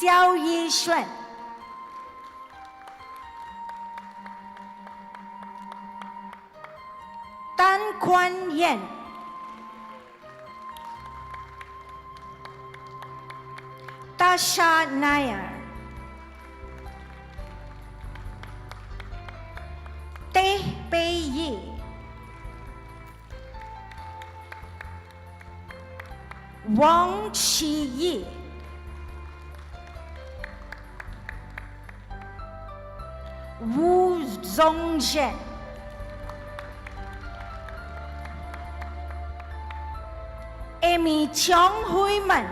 Xiao Yi Xuan. Tan Kuan Yen. Tasha Nair. Teh Pei Yi. Wang Chi Yi. Wu Zongzhen. Amy Chong Hui Man.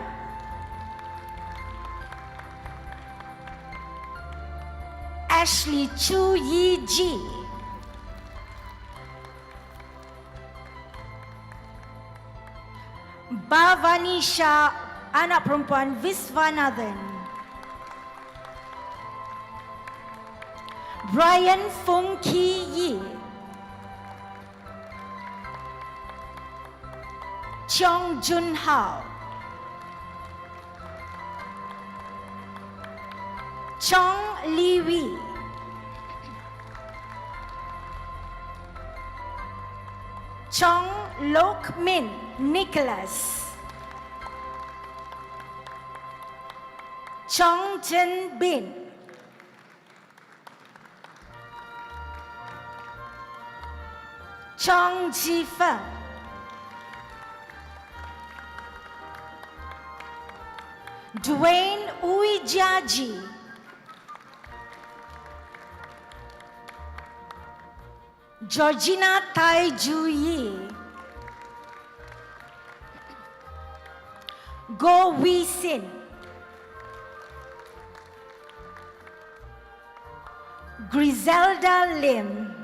Ashley Chu Yi Ji. Bhavanisha anak perempuan Viswanathan. Brian Fung Ki Yi. Cheong Jun Hao. Chong Li Wei. Chong Lok Min Nicholas. Chong Chen Bin. Chong Ji Feng. Dwayne Uijaji. Georgina Tai Ju Yi. Go Wee Sin. Griselda Lim.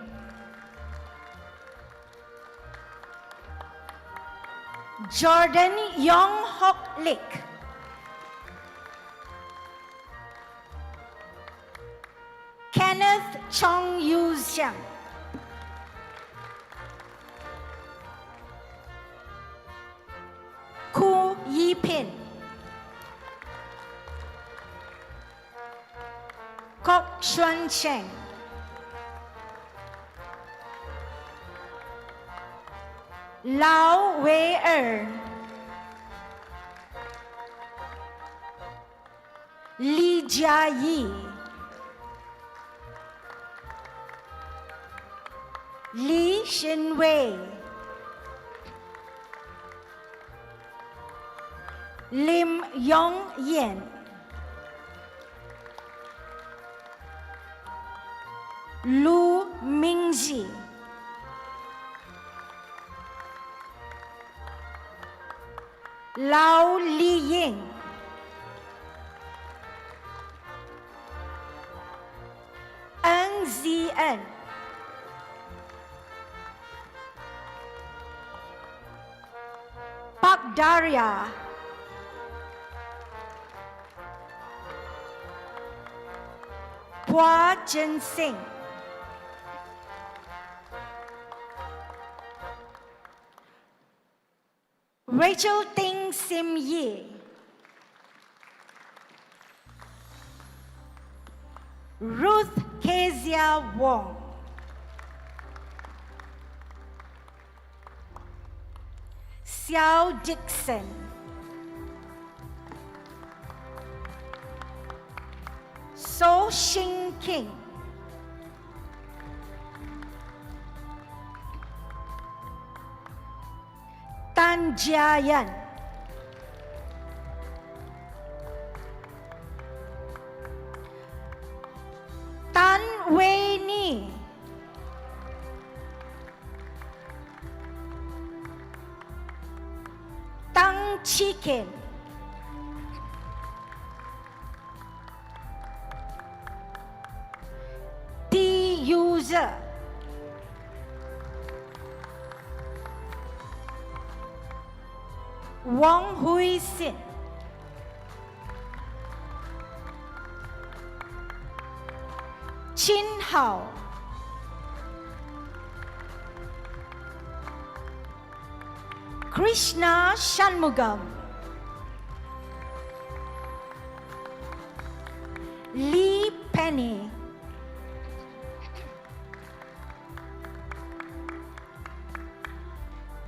Jordan Yong Hock Lick. Kenneth Chong Yu Xiang. Ku Yi Pin. Kok Xuan Cheng. Lao Wei Er. Li Jia Yi. Li Shinwei. Lim Yong Yen. Lu Mingzi. Lao Li Ying. Ng Zien. Pak Daria. Hua Chen Sing. Rachel Ting Sim Yi. Ruth Kezia Wong. Xiao Dixon. So Xing King. Tan Jiayan. Tan Wei Ni. Tang Chicken. T User. Wang Hui Sin. Chin Hao. Krishna Shanmugam. Lee Penny.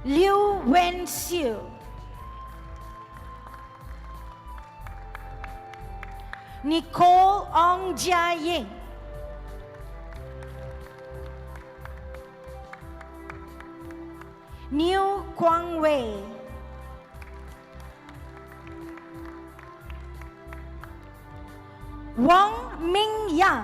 Liu Wenxiu. Nicole Ong Jia Ying. Niu Kwang Wei. Wang Ming Yang.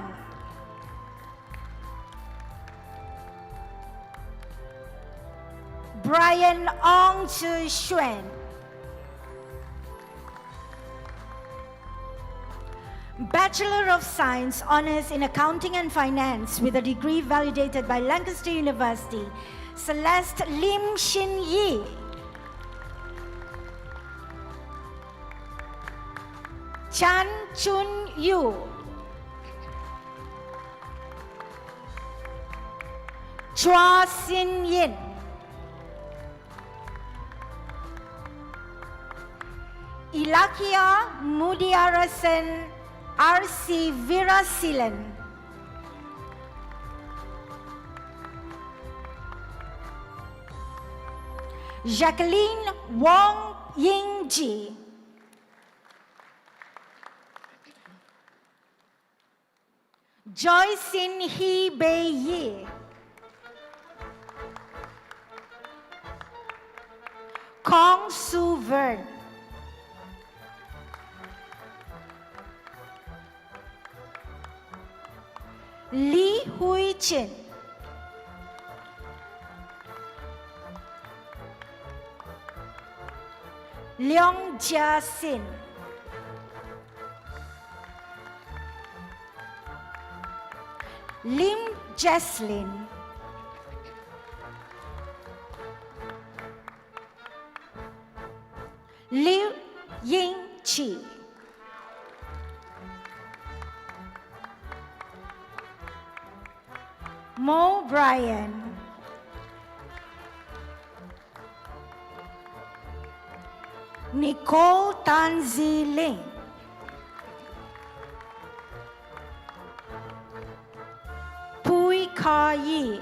Brian Ong Tzu Xuan. Bachelor of Science, Honors in Accounting and Finance with a degree validated by Lancaster University, Celeste Lim Shin Yi. Chan Chun Yu. Chua Sin Yin. Ilakia Mudiarasan R.C. Virasilan. Jacqueline Wong Yingji. Joycin Hee Bei Yi. Kong Su Vern. Lee Hui Chin. Leong Jia Sin. Lim Jesslyn. Liu Ying Chi. Mo Bryan. Nicole Tanzi Ling. Pui Ka Yi.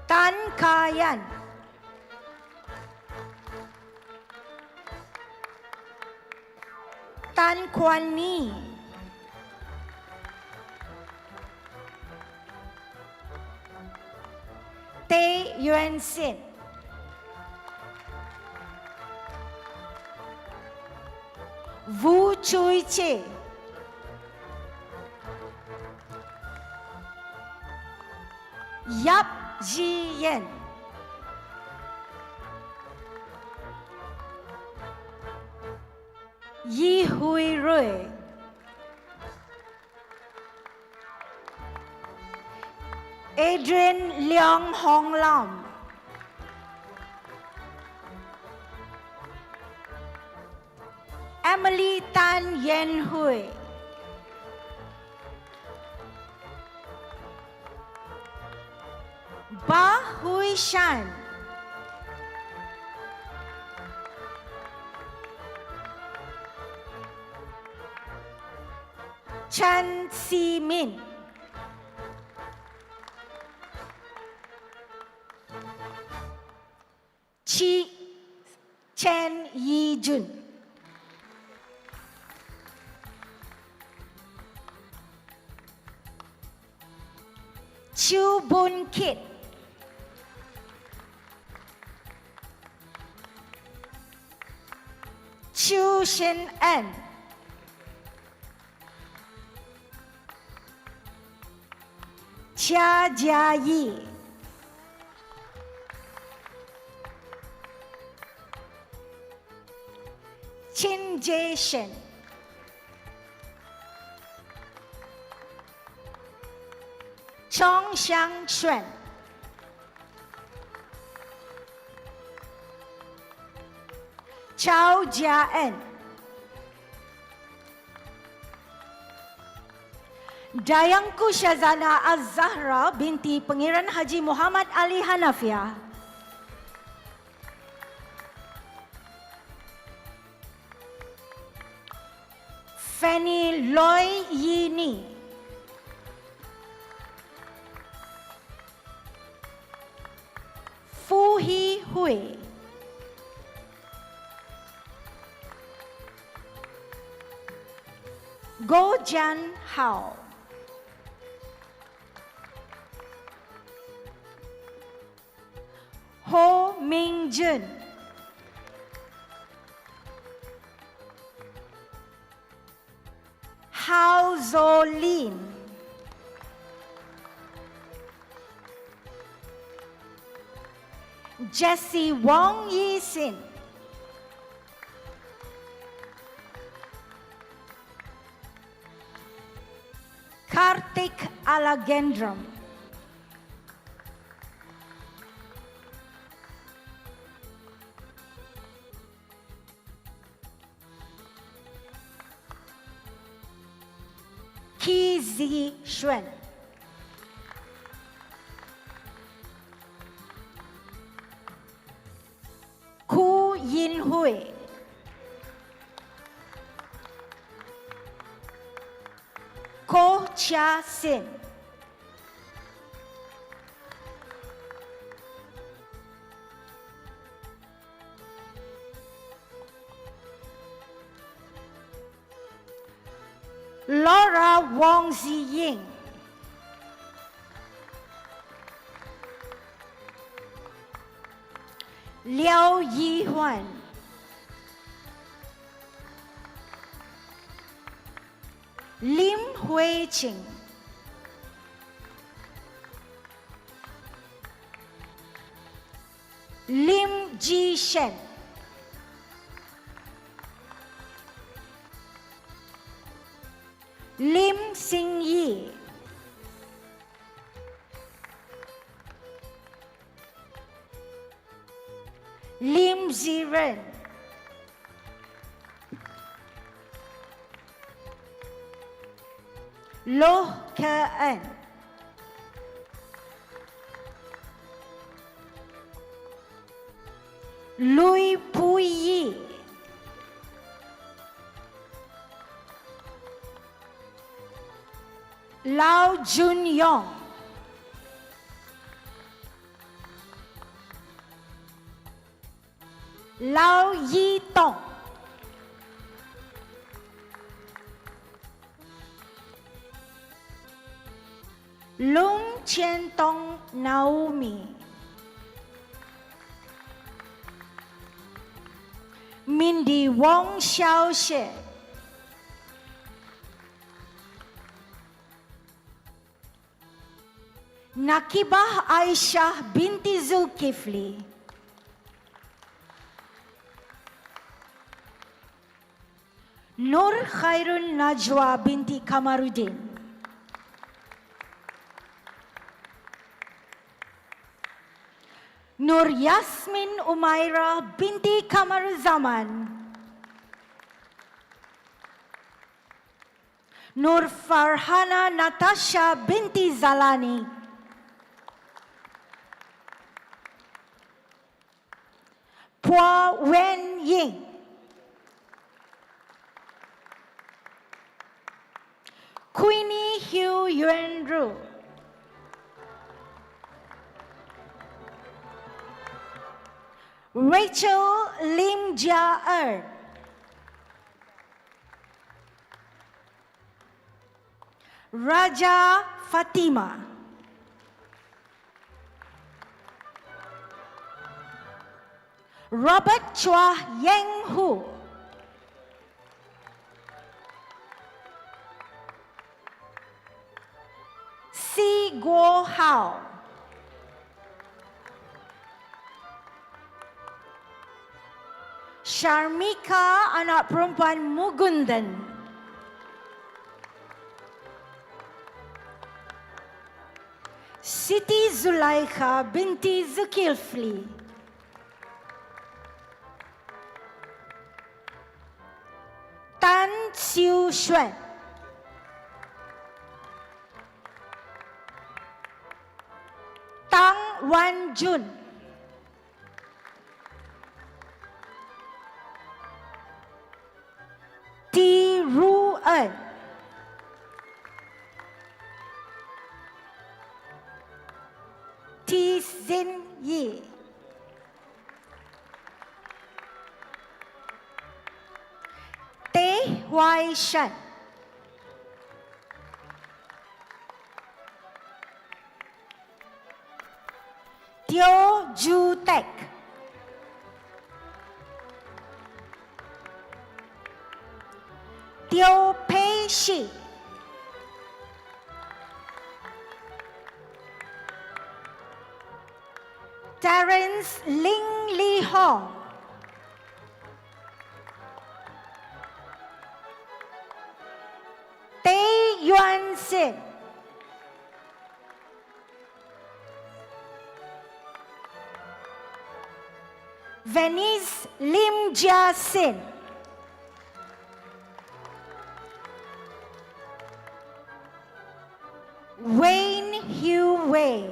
Tan Ka Yan. Tan Kwan Ni. Tae Yuan Sin. Vu Chui Che. Yap Ji Yen. Yi Hui Rui. Adrian Leong Hong Lam. Emily Tan Yen Hui. Ba Hui Shan. Chan Si Min. Chi Chen Yi Jun. Chu Bun Kit. Chu Shin En. Chia Jia Yi. Chin Jae Shen. Chong Xiang Xuan. Chao Jia En. Dayangku Shazana Az-Zahra binti Pangeran Haji Muhammad Ali Hanafiah. Fanny Loy Yini. Fu Hi Hui. Go Jan Hao. Ho Ming Jun. Hao Zolin. Jessie Wong Yi Sin. Kartik Alagendram. Ki Zi Xuan. Ku Yin Hui. Ko Chia Sin. Laura Wong Zi Ying. Liao Yi Huan. Lim Hui Ching. Lim Ji Shen. Lim Sing Yi. Lim Ziren. Loh Ke An. Lui Pui Yi. Lao Jun Yong. Lao Yi Tong. Lung Chen Tong Naomi. Mindy Wong Xiao Xie. Nakibah Aisyah binti Zulkifli. Nur Khairun Najwa binti Kamarudin. Nur Yasmin Umaira binti Kamaruzaman. Nur Farhana Natasha binti Zalani. Pua Wen Ying. Queenie Hu Yuan Ru. Rachel Lim Jia Er. Raja Fatima. Robert Chua Yang Hu. Si Guo Hao. Sharmika anak perempuan Mugundan. Siti Zulaikha binti Zulkifli. Tan Xiu Xuan. Tang Wan Jun. Ti Ru En. Ti Zin Yi. Te Huai Shan. Teo Ju Tek. Teo Pei Shi. Terence Ling Li Hong. Tay Yuan Sin. Venice Lim Jia Sin. Wayne Hugh Wei.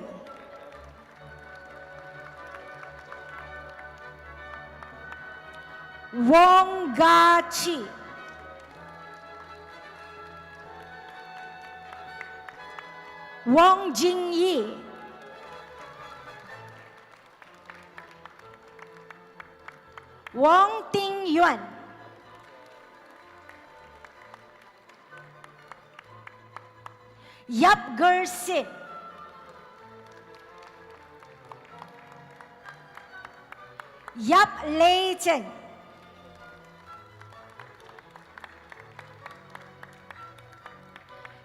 Wong Ga Chi. Wong Jing Yi. Wong Ting Yuan. Yap Ger Sin. Yap Lei Chen.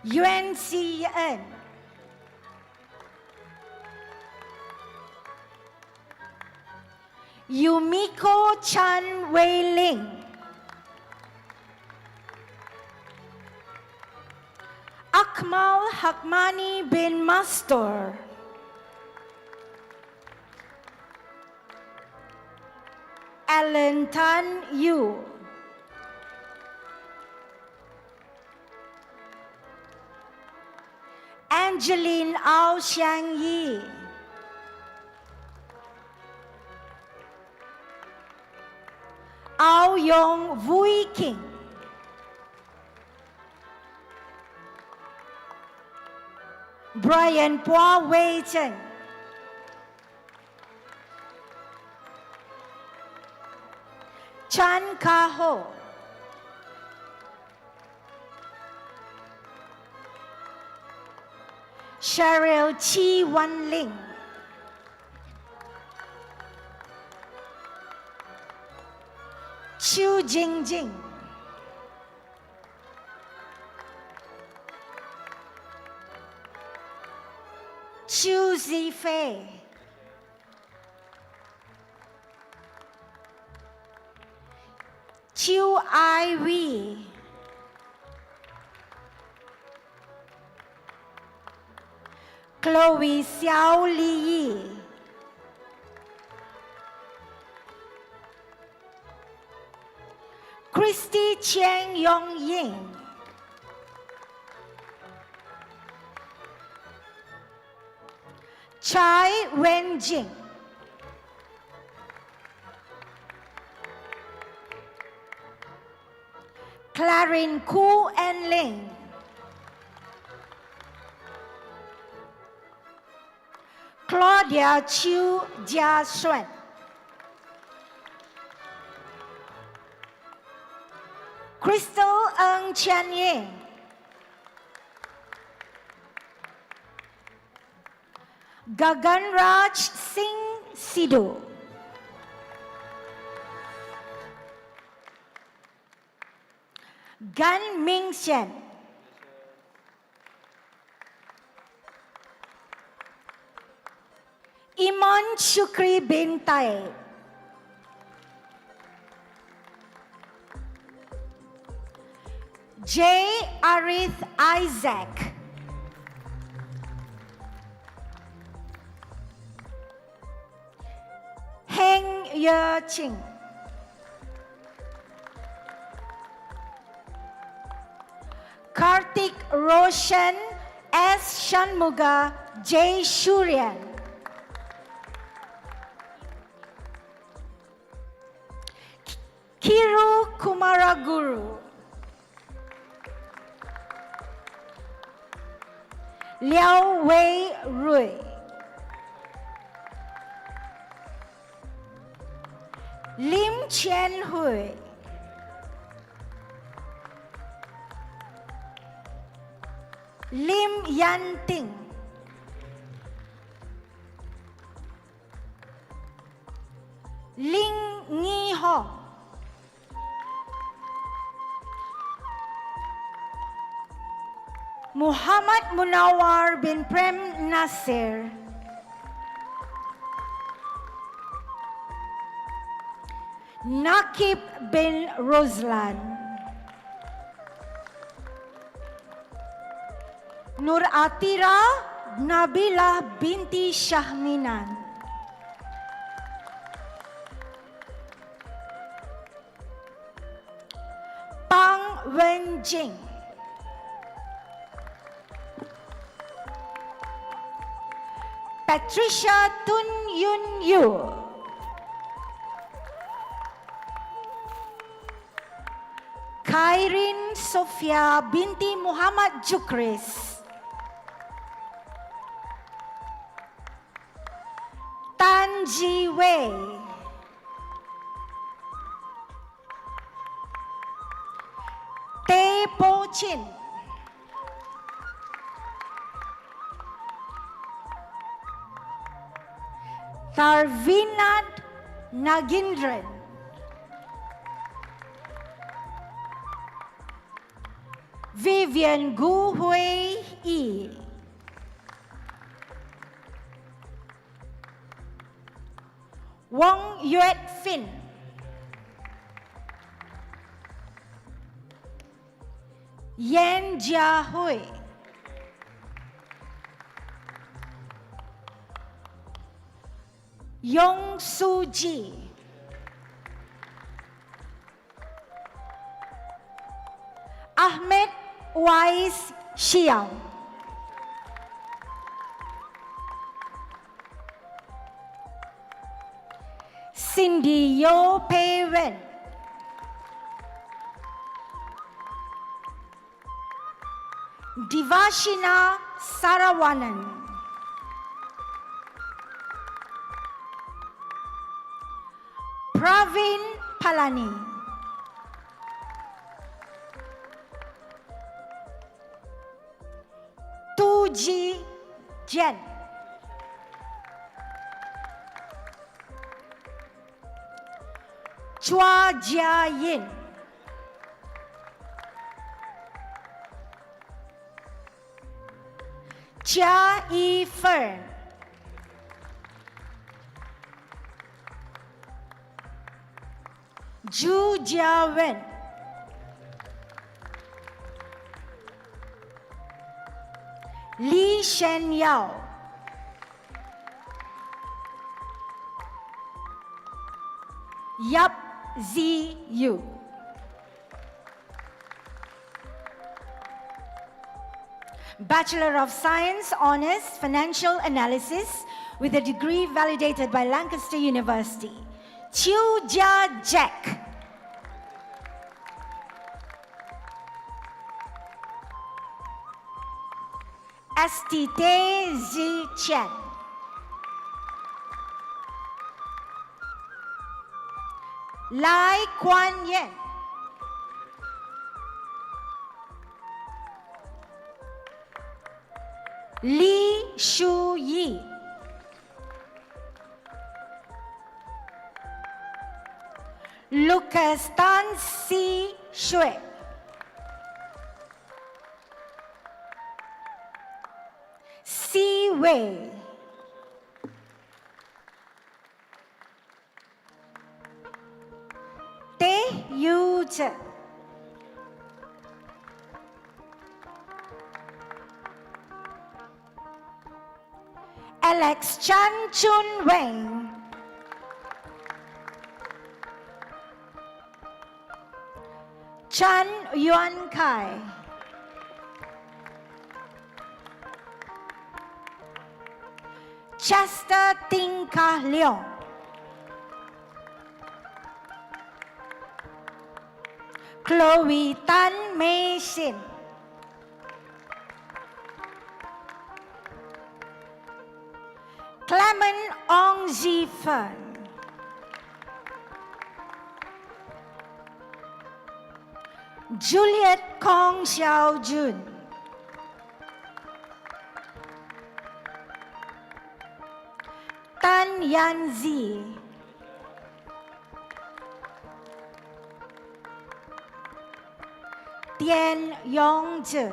Yuan Si En. Yumiko Chan Wei Ling. Akmal Hakmani bin Mastor. Alan Tan Yu. Angeline Ao Xiang Yi. Ao Yong Vui King. Brian Pua Wei Chen. Chan Ka Ho. Cheryl Chi Wan Ling. Chu Jing Jing. Chu Zifei. Chu Ai Wee. Chloe Xiao Li Yi. Christy Chiang Yong Ying. Chai Wen Jing. Clarin Ku and Ling. Claudia Chiu Jia Xuan. Crystal Ng Chen Ying. Gagan Raj Singh Sidhu. Gan Ming Shen. Iman Shukri bin Taib. J. Arith Isaac. Heng Ye Ching. Kartik Roshan S. Shanmuga J. Shuryan. Kiru Kumaraguru. Liao Wei Rui. Lim Chen Hui. Lim Yan Ting. Ling Ngi Hong. Muhammad Munawar bin Prem Nasir. Nakib bin Roslan. Nur Atira Nabilah binti Syahminan. Pang Wenjing. Patricia Tun Yun Yu. Kairin Sofia binti Muhammad Jukris. Tan Ji Wei. Teh Po Chin. Tarvinat Nagindran. Vivian Gu Hui Yi. Wong Yuet Fin. Yen Jia Hui. Yong Su Ji. Ahmed Wais Xiao. Cindy Yo Pei Wen. Divashina Saravanan. Pravin Palani. Tu Ji Jen. Chua Jia Yin. Chia Yi Fern. Zhu Jiawen. Li Shen Yao. Yap Zi Yu. Bachelor of Science, Honours, Financial Analysis with a degree validated by Lancaster University. Chiu Jia Jack. Astite Zi Chen. Lai Kuan Yen. Li Shu Yi. Lucas Tan Si Shui. Si Wei. Teh Yu Zhe. Alex Chan Chun Weng. Chan Yuan Kai. Chester Ting Kah Leong. Chloe Tan Mei Sin. Clement Ong Zi Fen. Juliet Kong Xiao Jun. Tan Yan Zi. Tian Yong Zhe.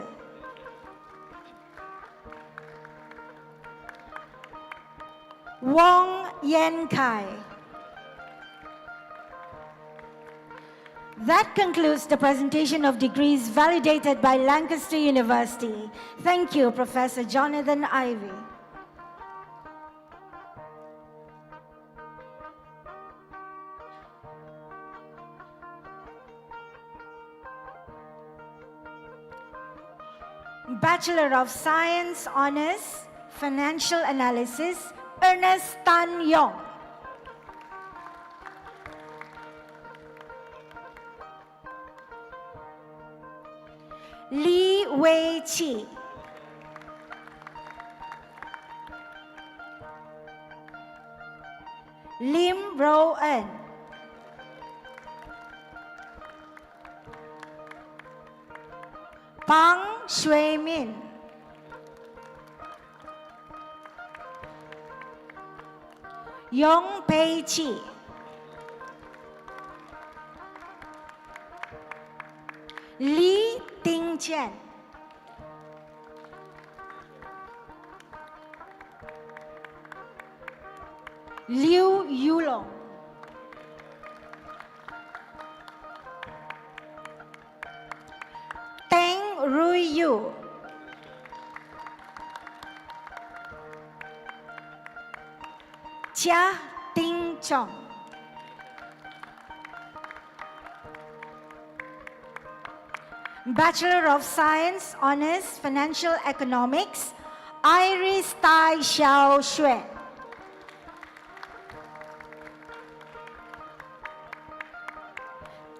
Wong Yen Kai. That concludes the presentation of degrees validated by Lancaster University. Thank you, Professor Jonathan Ivey. Bachelor of Science, Honors, Financial Analysis, Ernest Tan Yong. Lee Wei Chi. Lim Ro En. Pang Shui Min. Yong Pei Chi. Li Ting Chen. Liu Yulong. Teng Rui Yu. Chia Ting Chong. Bachelor of Science, Honors, Financial Economics, Iris Tai Xiao Xue.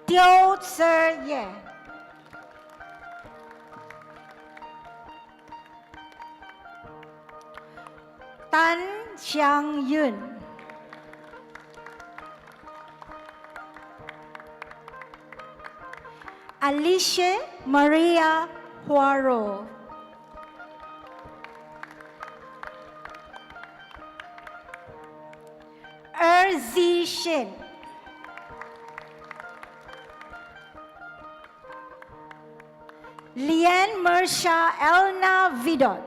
Teo Tse Ye. Tan Xiang Yun. Alicia Maria Huaro. Erzi Shin. Lian Mersha Elna Vidot.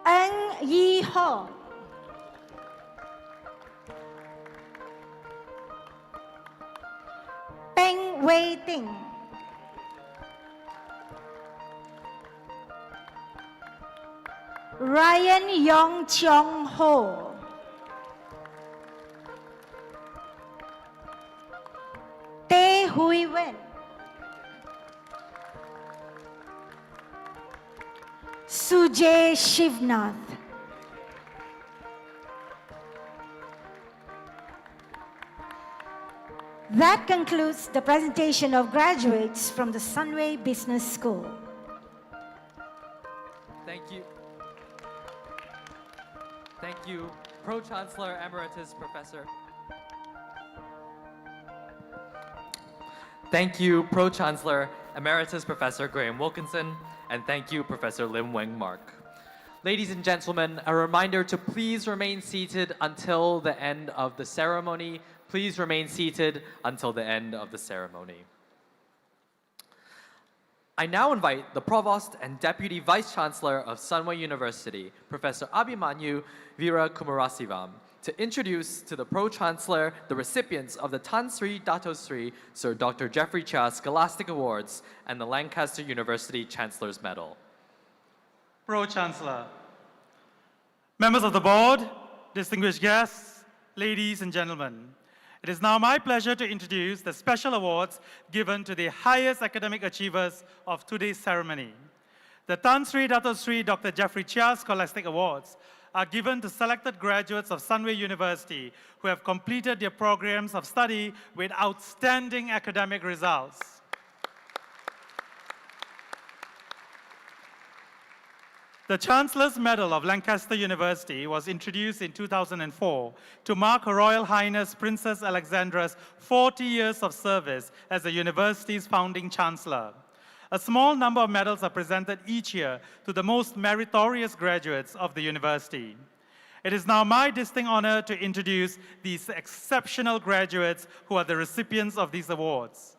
Eng Yi Ho. Peng Wei Ting. Ryan Yong Cheong Ho. Tae Hui Wen. Sujay Shivnath. That concludes the presentation of graduates from the Sunway Business School. Thank you. Thank you, Pro-Chancellor Emeritus Professor. Thank you, Pro-Chancellor Emeritus Professor Graham Wilkinson, and thank you, Professor Lim Weng Mark. Ladies and gentlemen, a reminder to please remain seated until the end of the ceremony. Please remain seated until the end of the ceremony. I now invite the Provost and Deputy Vice-Chancellor of Sunway University, Professor Abhimanyu Veerakumarasivam, to introduce to the Pro-Chancellor the recipients of the Tan Sri Dato Sri Sir Dr. Jeffrey Chia Scholastic Awards and the Lancaster University Chancellor's Medal. Pro-Chancellor, members of the board, distinguished guests, ladies and gentlemen, it is now my pleasure to introduce the special awards given to the highest academic achievers of today's ceremony. The Tan Sri Dato Sri Dr. Jeffrey Chia Scholastic Awards are given to selected graduates of Sunway University who have completed their programs of study with outstanding academic results. The Chancellor's Medal of Lancaster University was introduced in 2004 to mark Her Royal Highness Princess Alexandra's 40 years of service as the university's founding Chancellor. A small number of medals are presented each year to the most meritorious graduates of the university. It is now my distinct honor to introduce these exceptional graduates who are the recipients of these awards.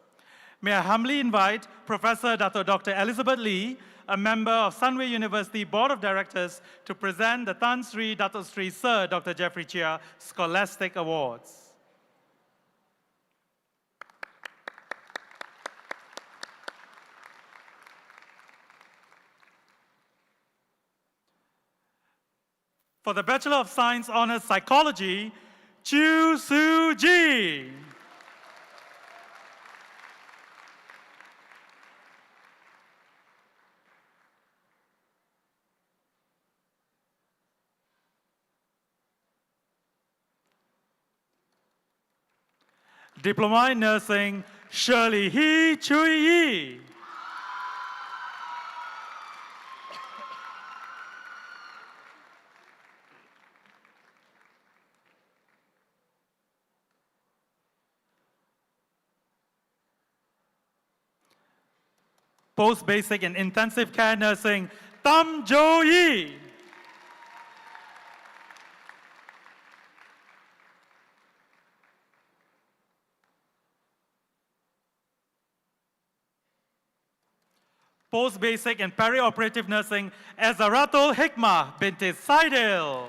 May I humbly invite Professor Dr. Elizabeth Lee, a member of Sunway University Board of Directors, to present the Tan Sri Dato Sri Sir Dr. Jeffrey Chia Scholastic Awards. For the Bachelor of Science Honours Psychology, Chu Su Ji. Diploma in Nursing, Shirley Hee Chui Yi. Post-basic and intensive care nursing, Tam Jo Yi. Post-basic and perioperative nursing, Ezaratul Hikmah binti Saidil.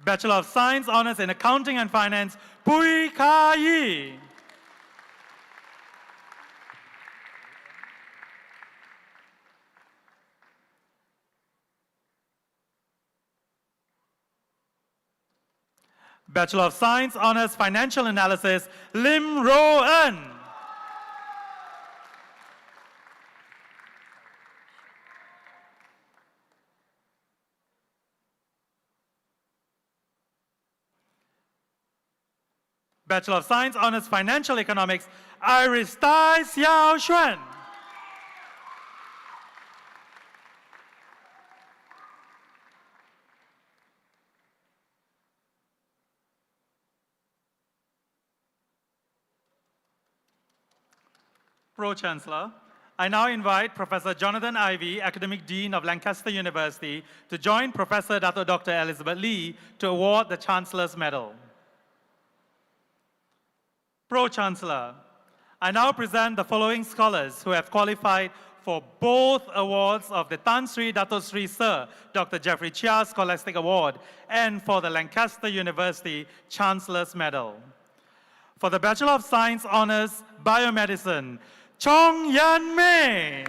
Bachelor of Science Honours in Accounting and Finance, Pui Ka Yi. Bachelor of Science Honours Financial Analysis, Lim Ro En. Bachelor of Science Honours Financial Economics, Iris Tai Xiao Xuan. Pro-Chancellor, I now invite Professor Jonathan Ivey, Academic Dean of Lancaster University, to join Professor Dr. Elizabeth Lee to award the Chancellor's Medal. Pro-Chancellor, I now present the following scholars who have qualified for both awards of the Tan Sri Dato Sri Sir Dr. Jeffrey Chia Scholastic Award and for the Lancaster University Chancellor's Medal. For the Bachelor of Science Honours Biomedicine, Chong Yan Mei.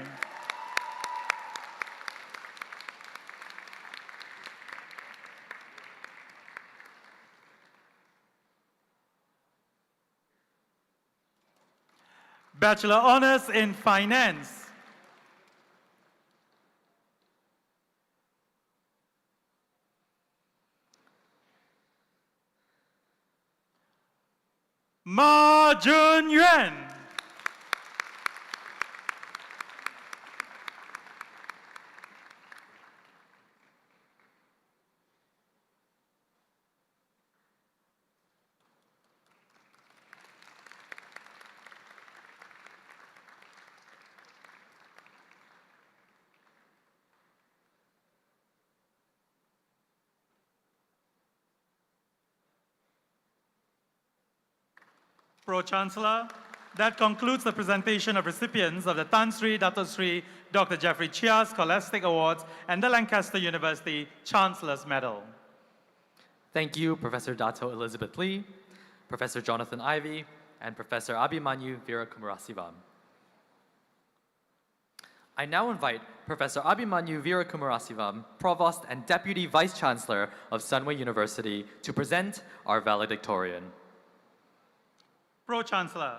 Bachelor Honours in Finance, Ma Jun Yuan. Pro-Chancellor, that concludes the presentation of recipients of the Tan Sri Dato Sri Dr. Jeffrey Chia Scholastic Awards and the Lancaster University Chancellor's Medal. Thank you, Professor Dato Elizabeth Lee, Professor Jonathan Ivey, and Professor Abhimanyu Veerakumarasivam. I now invite Professor Abhimanyu Veerakumarasivam, Provost and Deputy Vice-Chancellor of Sunway University, to present our valedictorian. Pro-Chancellor,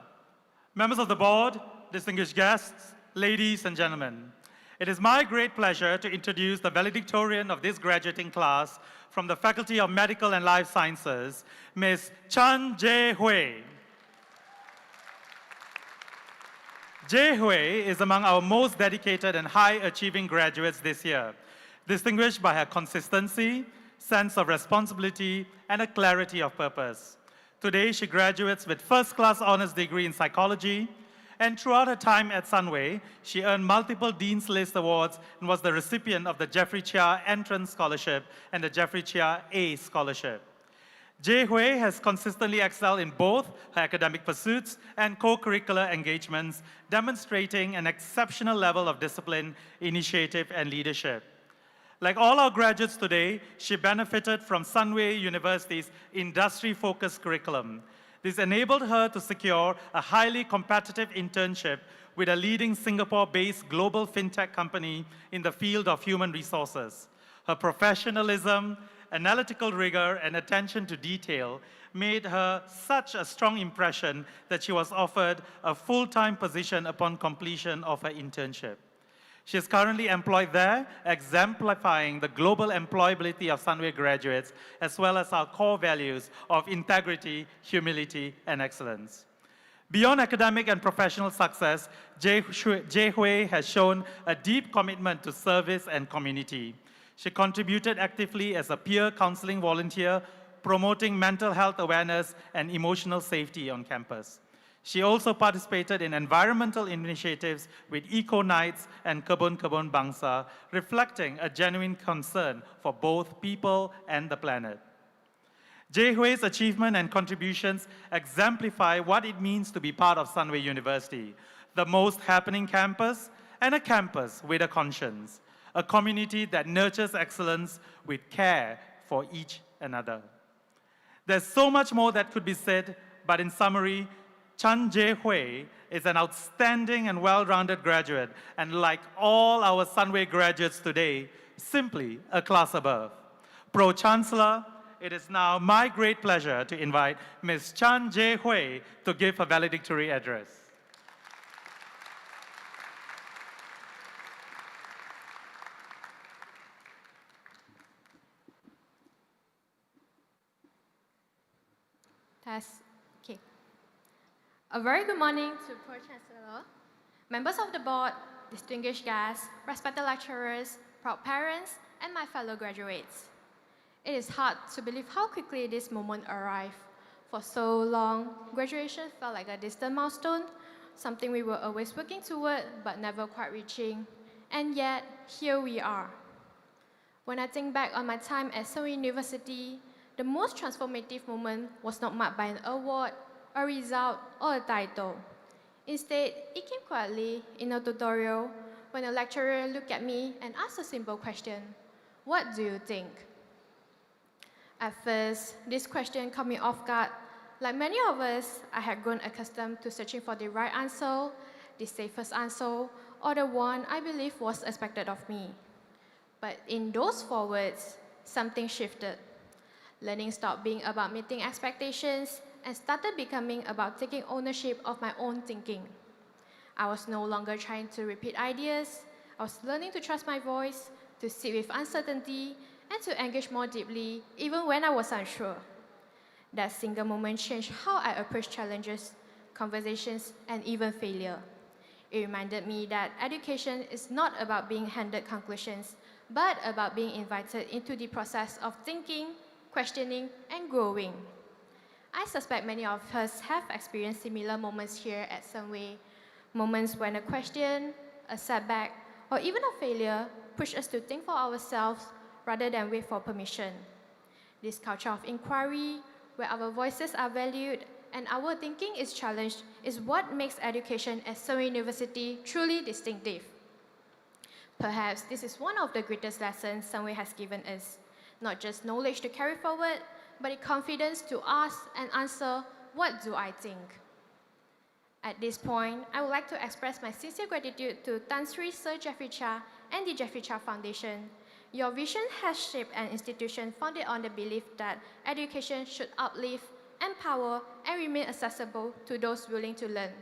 members of the board, distinguished guests, ladies and gentlemen, it is my great pleasure to introduce the valedictorian of this graduating class from the Faculty of Medical and Life Sciences, Ms. Chan Jae Hui. Jae Hui is among our most dedicated and high-achieving graduates this year, distinguished by her consistency, sense of responsibility, and a clarity of purpose. Today, she graduates with first-class honors degree in psychology And throughout her time at Sunway, she earned multiple Dean's List awards and was the recipient of the Jeffrey Chia Entrance Scholarship and the Jeffrey Chia A Scholarship. Jay Hui has consistently excelled in both her academic pursuits and co-curricular engagements, demonstrating an exceptional level of discipline, initiative, and leadership. Like all our graduates today, she benefited from Sunway University's industry-focused curriculum. This enabled her to secure a highly competitive internship with a leading Singapore-based global fintech company in the field of human resources. Her professionalism, analytical rigor, and attention to detail made her such a strong impression that she was offered a full-time position upon completion of her internship. She is currently employed there, exemplifying the global employability of Sunway graduates, as well as our core values of integrity, humility, and excellence. Beyond academic and professional success, Jay Hui has shown a deep commitment to service and community. She contributed actively as a peer counseling volunteer, promoting mental health awareness and emotional safety on campus. She also participated in environmental initiatives with Eco Nights and Kebun Kebun Bangsa, reflecting a genuine concern for both people and the planet. Jay Hui's achievement and contributions exemplify what it means to be part of Sunway University, the most happening campus and a campus with a conscience, a community that nurtures excellence with care for each another. There's so much more that could be said, but in summary, Chan Jay Hui is an outstanding and well-rounded graduate, and like all our Sunway graduates today, simply a class above. Pro-Chancellor, it is now my great pleasure to invite Ms. Chan Jay Hui to give her valedictory address. Okay. A very good morning to Pro-Chancellor, members of the board, distinguished guests, respected lecturers, proud parents, and my fellow graduates. It is hard to believe how quickly this moment arrived. For so long, graduation felt like a distant milestone, something we were always working toward but never quite reaching. And yet, here we are. When I think back on my time at Sunway University, the most transformative moment was not marked by an award, a result, or a title. Instead, it came quietly in a tutorial when a lecturer looked at me and asked a simple question: "What do you think?" At first, this question caught me off guard. Like many of us, I had grown accustomed to searching for the right answer, the safest answer, or the one I believe was expected of me. But in those 4 words, something shifted. Learning stopped being about meeting expectations and started becoming about taking ownership of my own thinking. I was no longer trying to repeat ideas. I was learning to trust my voice, to sit with uncertainty, and to engage more deeply, even when I was unsure. That single moment changed how I approach challenges, conversations, and even failure. It reminded me that education is not about being handed conclusions, but about being invited into the process of thinking, questioning, and growing. I suspect many of us have experienced similar moments here at Sunway, moments when a question, a setback, or even a failure push us to think for ourselves rather than wait for permission. This culture of inquiry, where our voices are valued and our thinking is challenged, is what makes education at Sunway University truly distinctive. Perhaps this is one of the greatest lessons Sunway has given us, not just knowledge to carry forward, but the confidence to ask and answer, "What do I think?" At this point, I would like to express my sincere gratitude to Tan Sri Sir Jeffrey Chia and the Jeffrey Chia Foundation. Your vision has shaped an institution founded on the belief that education should uplift, empower, and remain accessible to those willing to learn.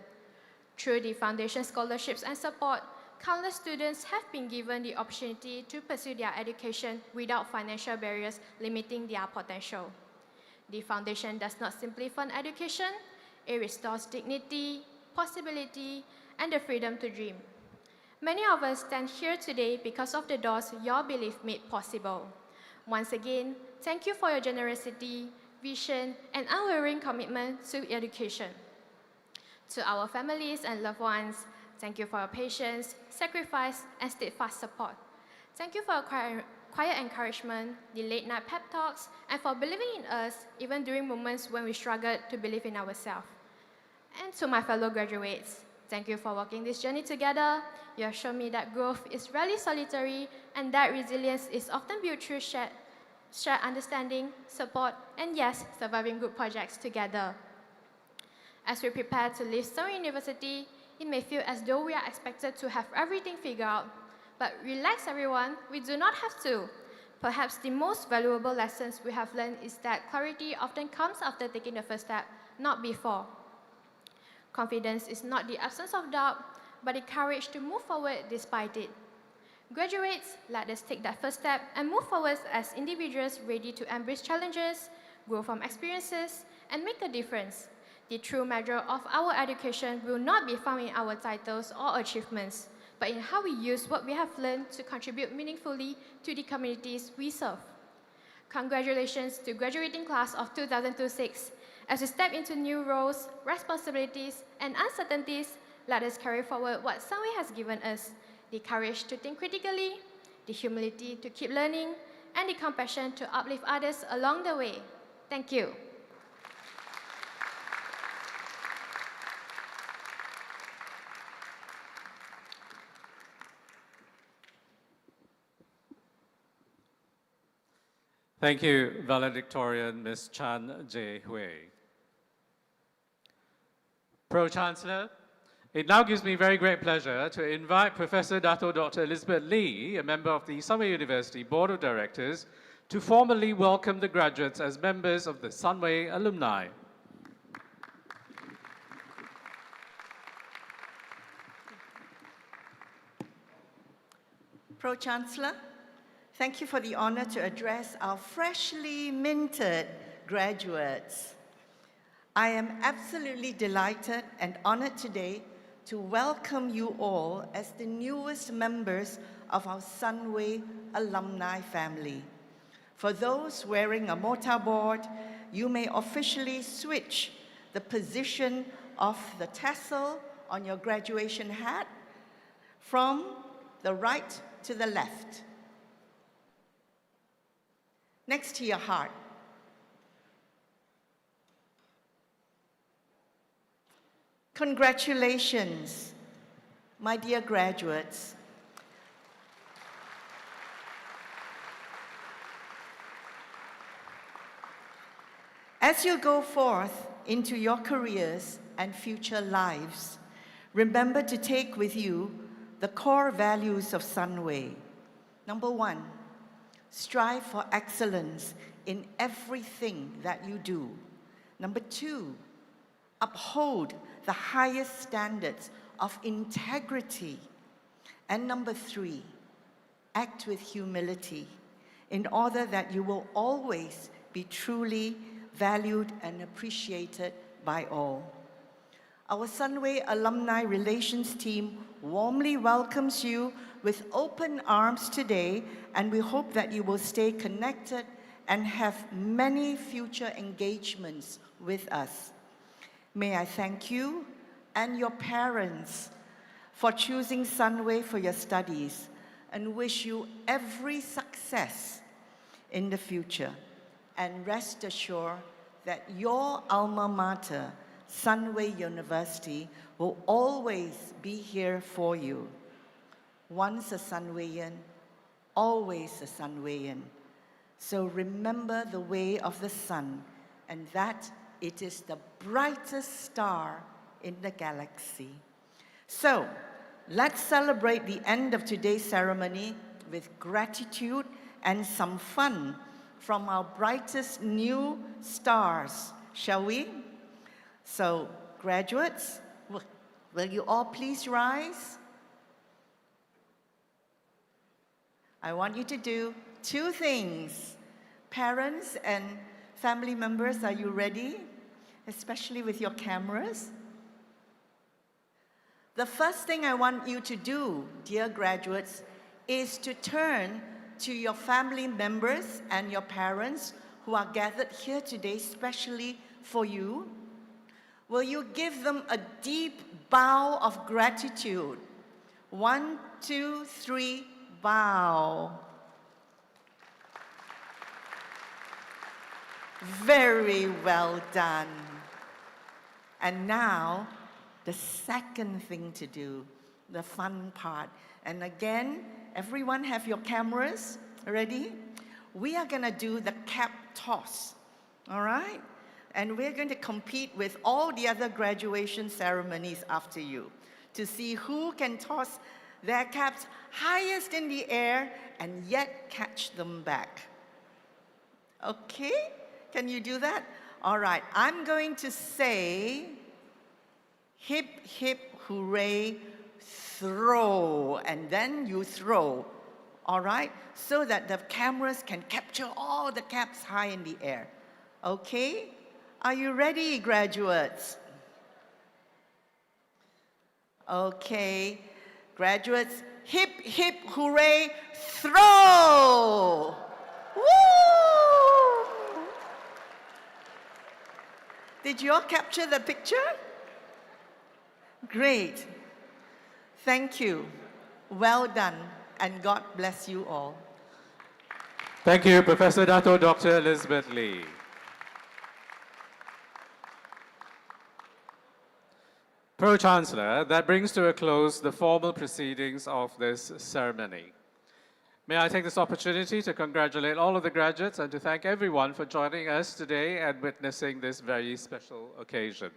Through the foundation scholarships and support, countless students have been given the opportunity to pursue their education without financial barriers limiting their potential. The foundation does not simply fund education, it restores dignity, possibility, and the freedom to dream. Many of us stand here today because of the doors your belief made possible. Once again, thank you for your generosity, vision, and unwavering commitment to education. To our families and loved ones, thank you for your patience, sacrifice, and steadfast support. Thank you for your quiet encouragement, the late night pep talks, and for believing in us even during moments when we struggled to believe in ourselves. And to my fellow graduates, thank you for walking this journey together. You have shown me that growth is rarely solitary and that resilience is often built through shared understanding, support, and yes, surviving group projects together. As we prepare to leave Sunway University, it may feel as though we are expected to have everything figured out. But relax everyone, we do not have to. Perhaps the most valuable lessons we have learned is that clarity often comes after taking the first step, not before. Confidence is not the absence of doubt, but the courage to move forward despite it. Graduates, let us take that first step and move forward as individuals ready to embrace challenges, grow from experiences, and make a difference. The true measure of our education will not be found in our titles or achievements, but in how we use what we have learned to contribute meaningfully to the communities we serve. Congratulations to graduating class of 2026. As we step into new roles, responsibilities, and uncertainties, let us carry forward what Sunway has given us: the courage to think critically, the humility to keep learning, and the compassion to uplift others along the way. Thank you. Thank you, Valedictorian Ms. Chan Jae-hui. Pro-Chancellor, it now gives me very great pleasure to invite Professor Dato Dr. Elizabeth Lee, a member of the Sunway University Board of Directors, to formally welcome the graduates as members of the Sunway Alumni. Pro-Chancellor, thank you for the honor to address our freshly minted graduates. I am absolutely delighted and honored today to welcome you all as the newest members of our Sunway alumni family. For those wearing a mortarboard, you may officially switch the position of the tassel on your graduation hat from the right to the left, next to your heart. Congratulations, my dear graduates. As you go forth into your careers and future lives, remember to take with you the core values of Sunway. Number one, strive for excellence in everything that you do. Number two, uphold the highest standards of integrity. And number three, act with humility in order that you will always be truly valued and appreciated by all. Our Sunway Alumni Relations team warmly welcomes you with open arms today, and we hope that you will stay connected and have many future engagements with us. May I thank you and your parents for choosing Sunway for your studies and wish you every success in the future. And rest assured that your alma mater, Sunway University, will always be here for you. Once a Sunwayan, always a Sunwayan. So remember the way of the sun, and that it is the brightest star in the galaxy. So let's celebrate the end of today's ceremony with gratitude and some fun from our brightest new stars, shall we? So, graduates, will you all please rise? I want you to do two things. Parents and family members, are you ready? Especially with your cameras. The first thing I want you to do, dear graduates, is to turn to your family members and your parents who are gathered here today, especially for you. Will you give them a deep bow of gratitude? 1, 2, 3, bow. Very well done. And now, the second thing to do, the fun part. And again, everyone have your cameras ready? We are going to do the cap toss, all right? And we're going to compete with all the other graduation ceremonies after you to see who can toss their caps highest in the air and yet catch them back. Okay? Can you do that? All right, I'm going to say, hip, hip, hooray, throw, and then you throw, all right? So that the cameras can capture all the caps high in the air. Okay? Are you ready, graduates? Okay, graduates, hip, hip, hooray, throw! Woo! Did you all capture the picture? Great. Thank you. Well done, and God bless you all. Thank you, Professor Dato Dr. Elizabeth Lee. Pro-Chancellor, that brings to a close the formal proceedings of this ceremony. May I take this opportunity to congratulate all of the graduates and to thank everyone for joining us today and witnessing this very special occasion.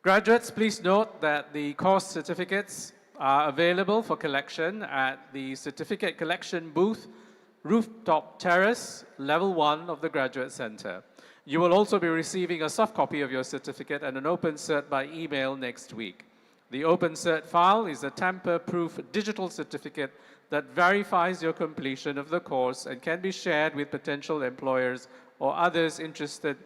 Graduates, please note that the course certificates are available for collection at the Certificate Collection Booth, Rooftop Terrace, Level 1 of the Graduate Center. You will also be receiving a soft copy of your certificate and an open cert by email next week. The open cert file is a tamper-proof digital certificate that verifies your completion of the course and can be shared with potential employers or others interested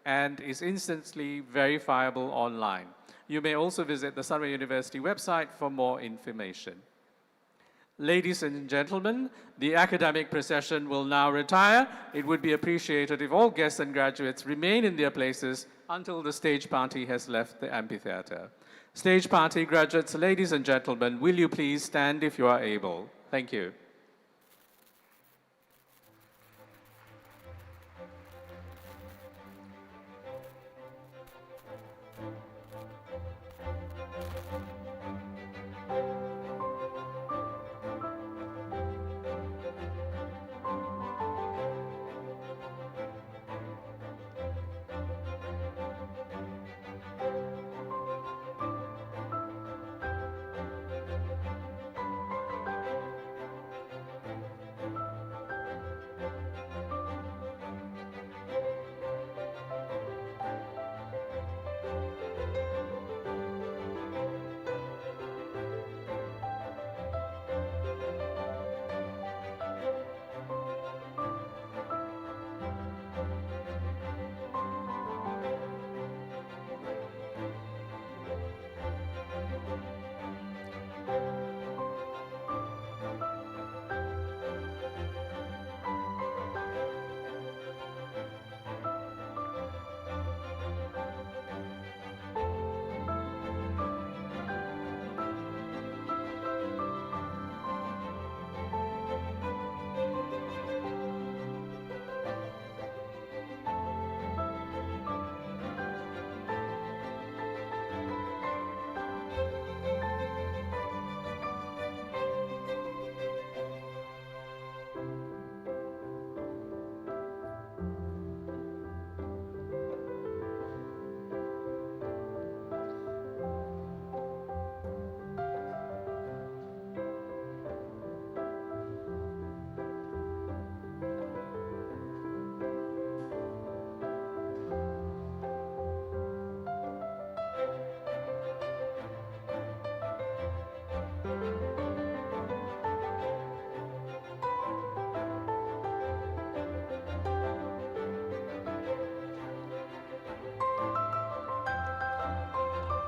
and is instantly verifiable online. You may also visit the Sunway University website for more information. Ladies and gentlemen, the academic procession will now retire. It would be appreciated if all guests and graduates remain in their places until the stage party has left the amphitheater. Stage party graduates, ladies and gentlemen, will you please stand if you are able? Thank you.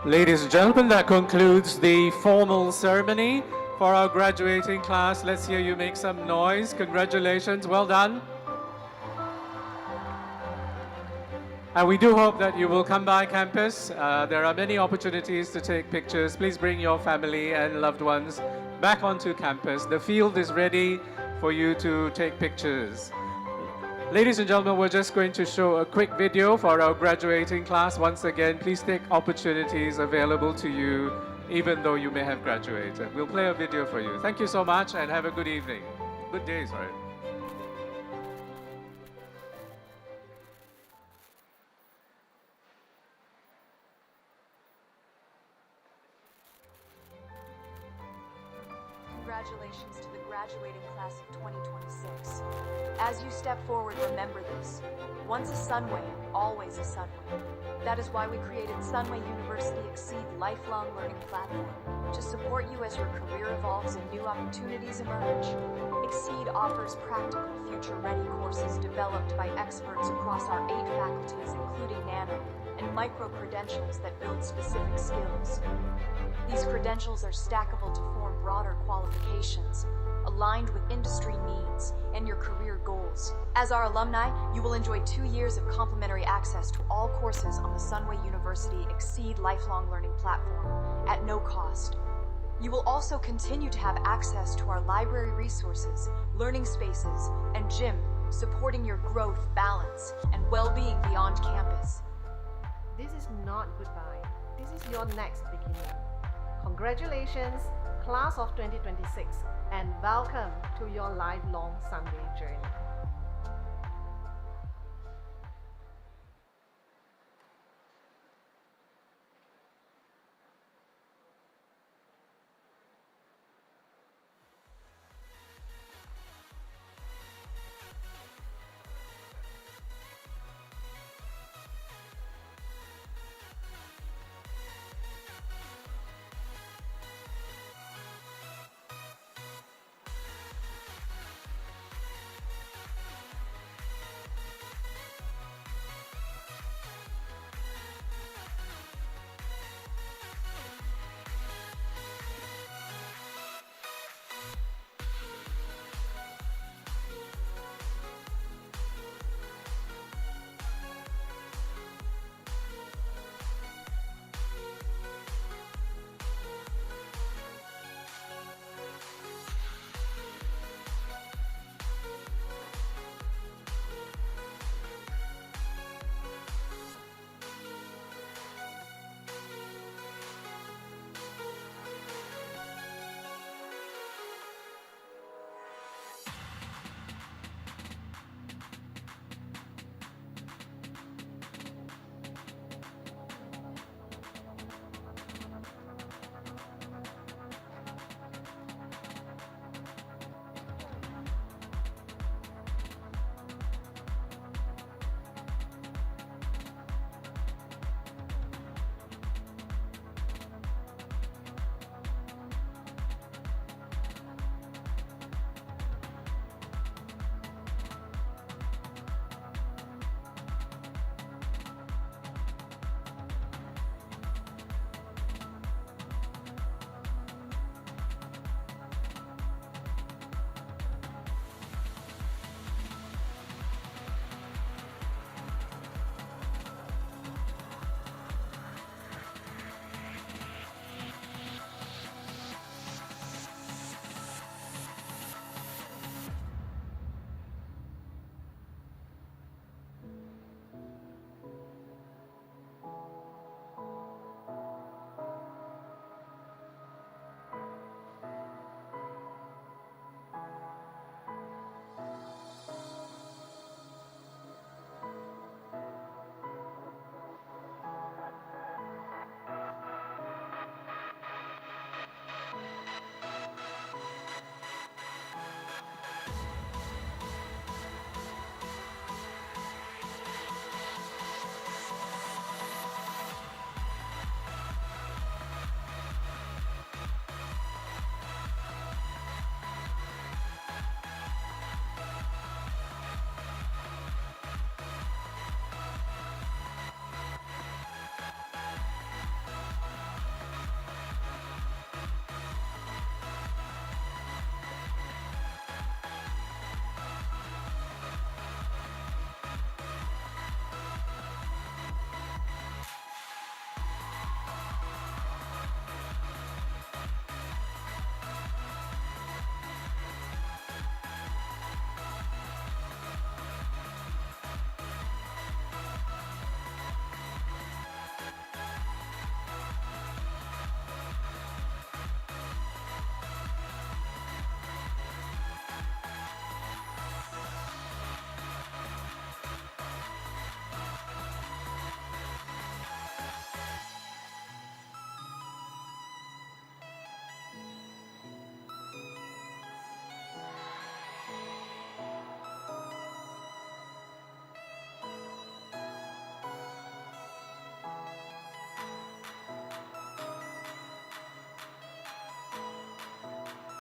Ladies and gentlemen, that concludes the formal ceremony for our graduating class. Let's hear you make some noise. Congratulations, well done. And we do hope that you will come by campus. There are many opportunities to take pictures. Please bring your family and loved ones back onto campus. The field is ready for you to take pictures. Ladies and gentlemen, we're just going to show a quick video for our graduating class. Once again, please take opportunities available to you, even though you may have graduated. We'll play a video for you. Thank you so much and have a good evening. Good day, sorry. Congratulations to the graduating class of 2026. As you step forward, remember this. Once a Sunway, always a Sunway. That is why we created Sunway University Exceed Lifelong Learning Platform, to support you as your career evolves and new opportunities emerge. Exceed offers practical, future-ready courses developed by experts across our 8 faculties, including nano and micro-credentials that build specific skills. These credentials are stackable to form broader qualifications, aligned with industry needs and your career goals. As our alumni, you will enjoy 2 years of complimentary access to all courses on the Sunway University Exceed Lifelong Learning Platform at no cost. You will also continue to have access to our library resources, learning spaces, and gym, supporting your growth, balance, and well-being beyond campus. This is not goodbye. This is your next beginning. Congratulations, class of 2026, and welcome to your lifelong Sunway journey.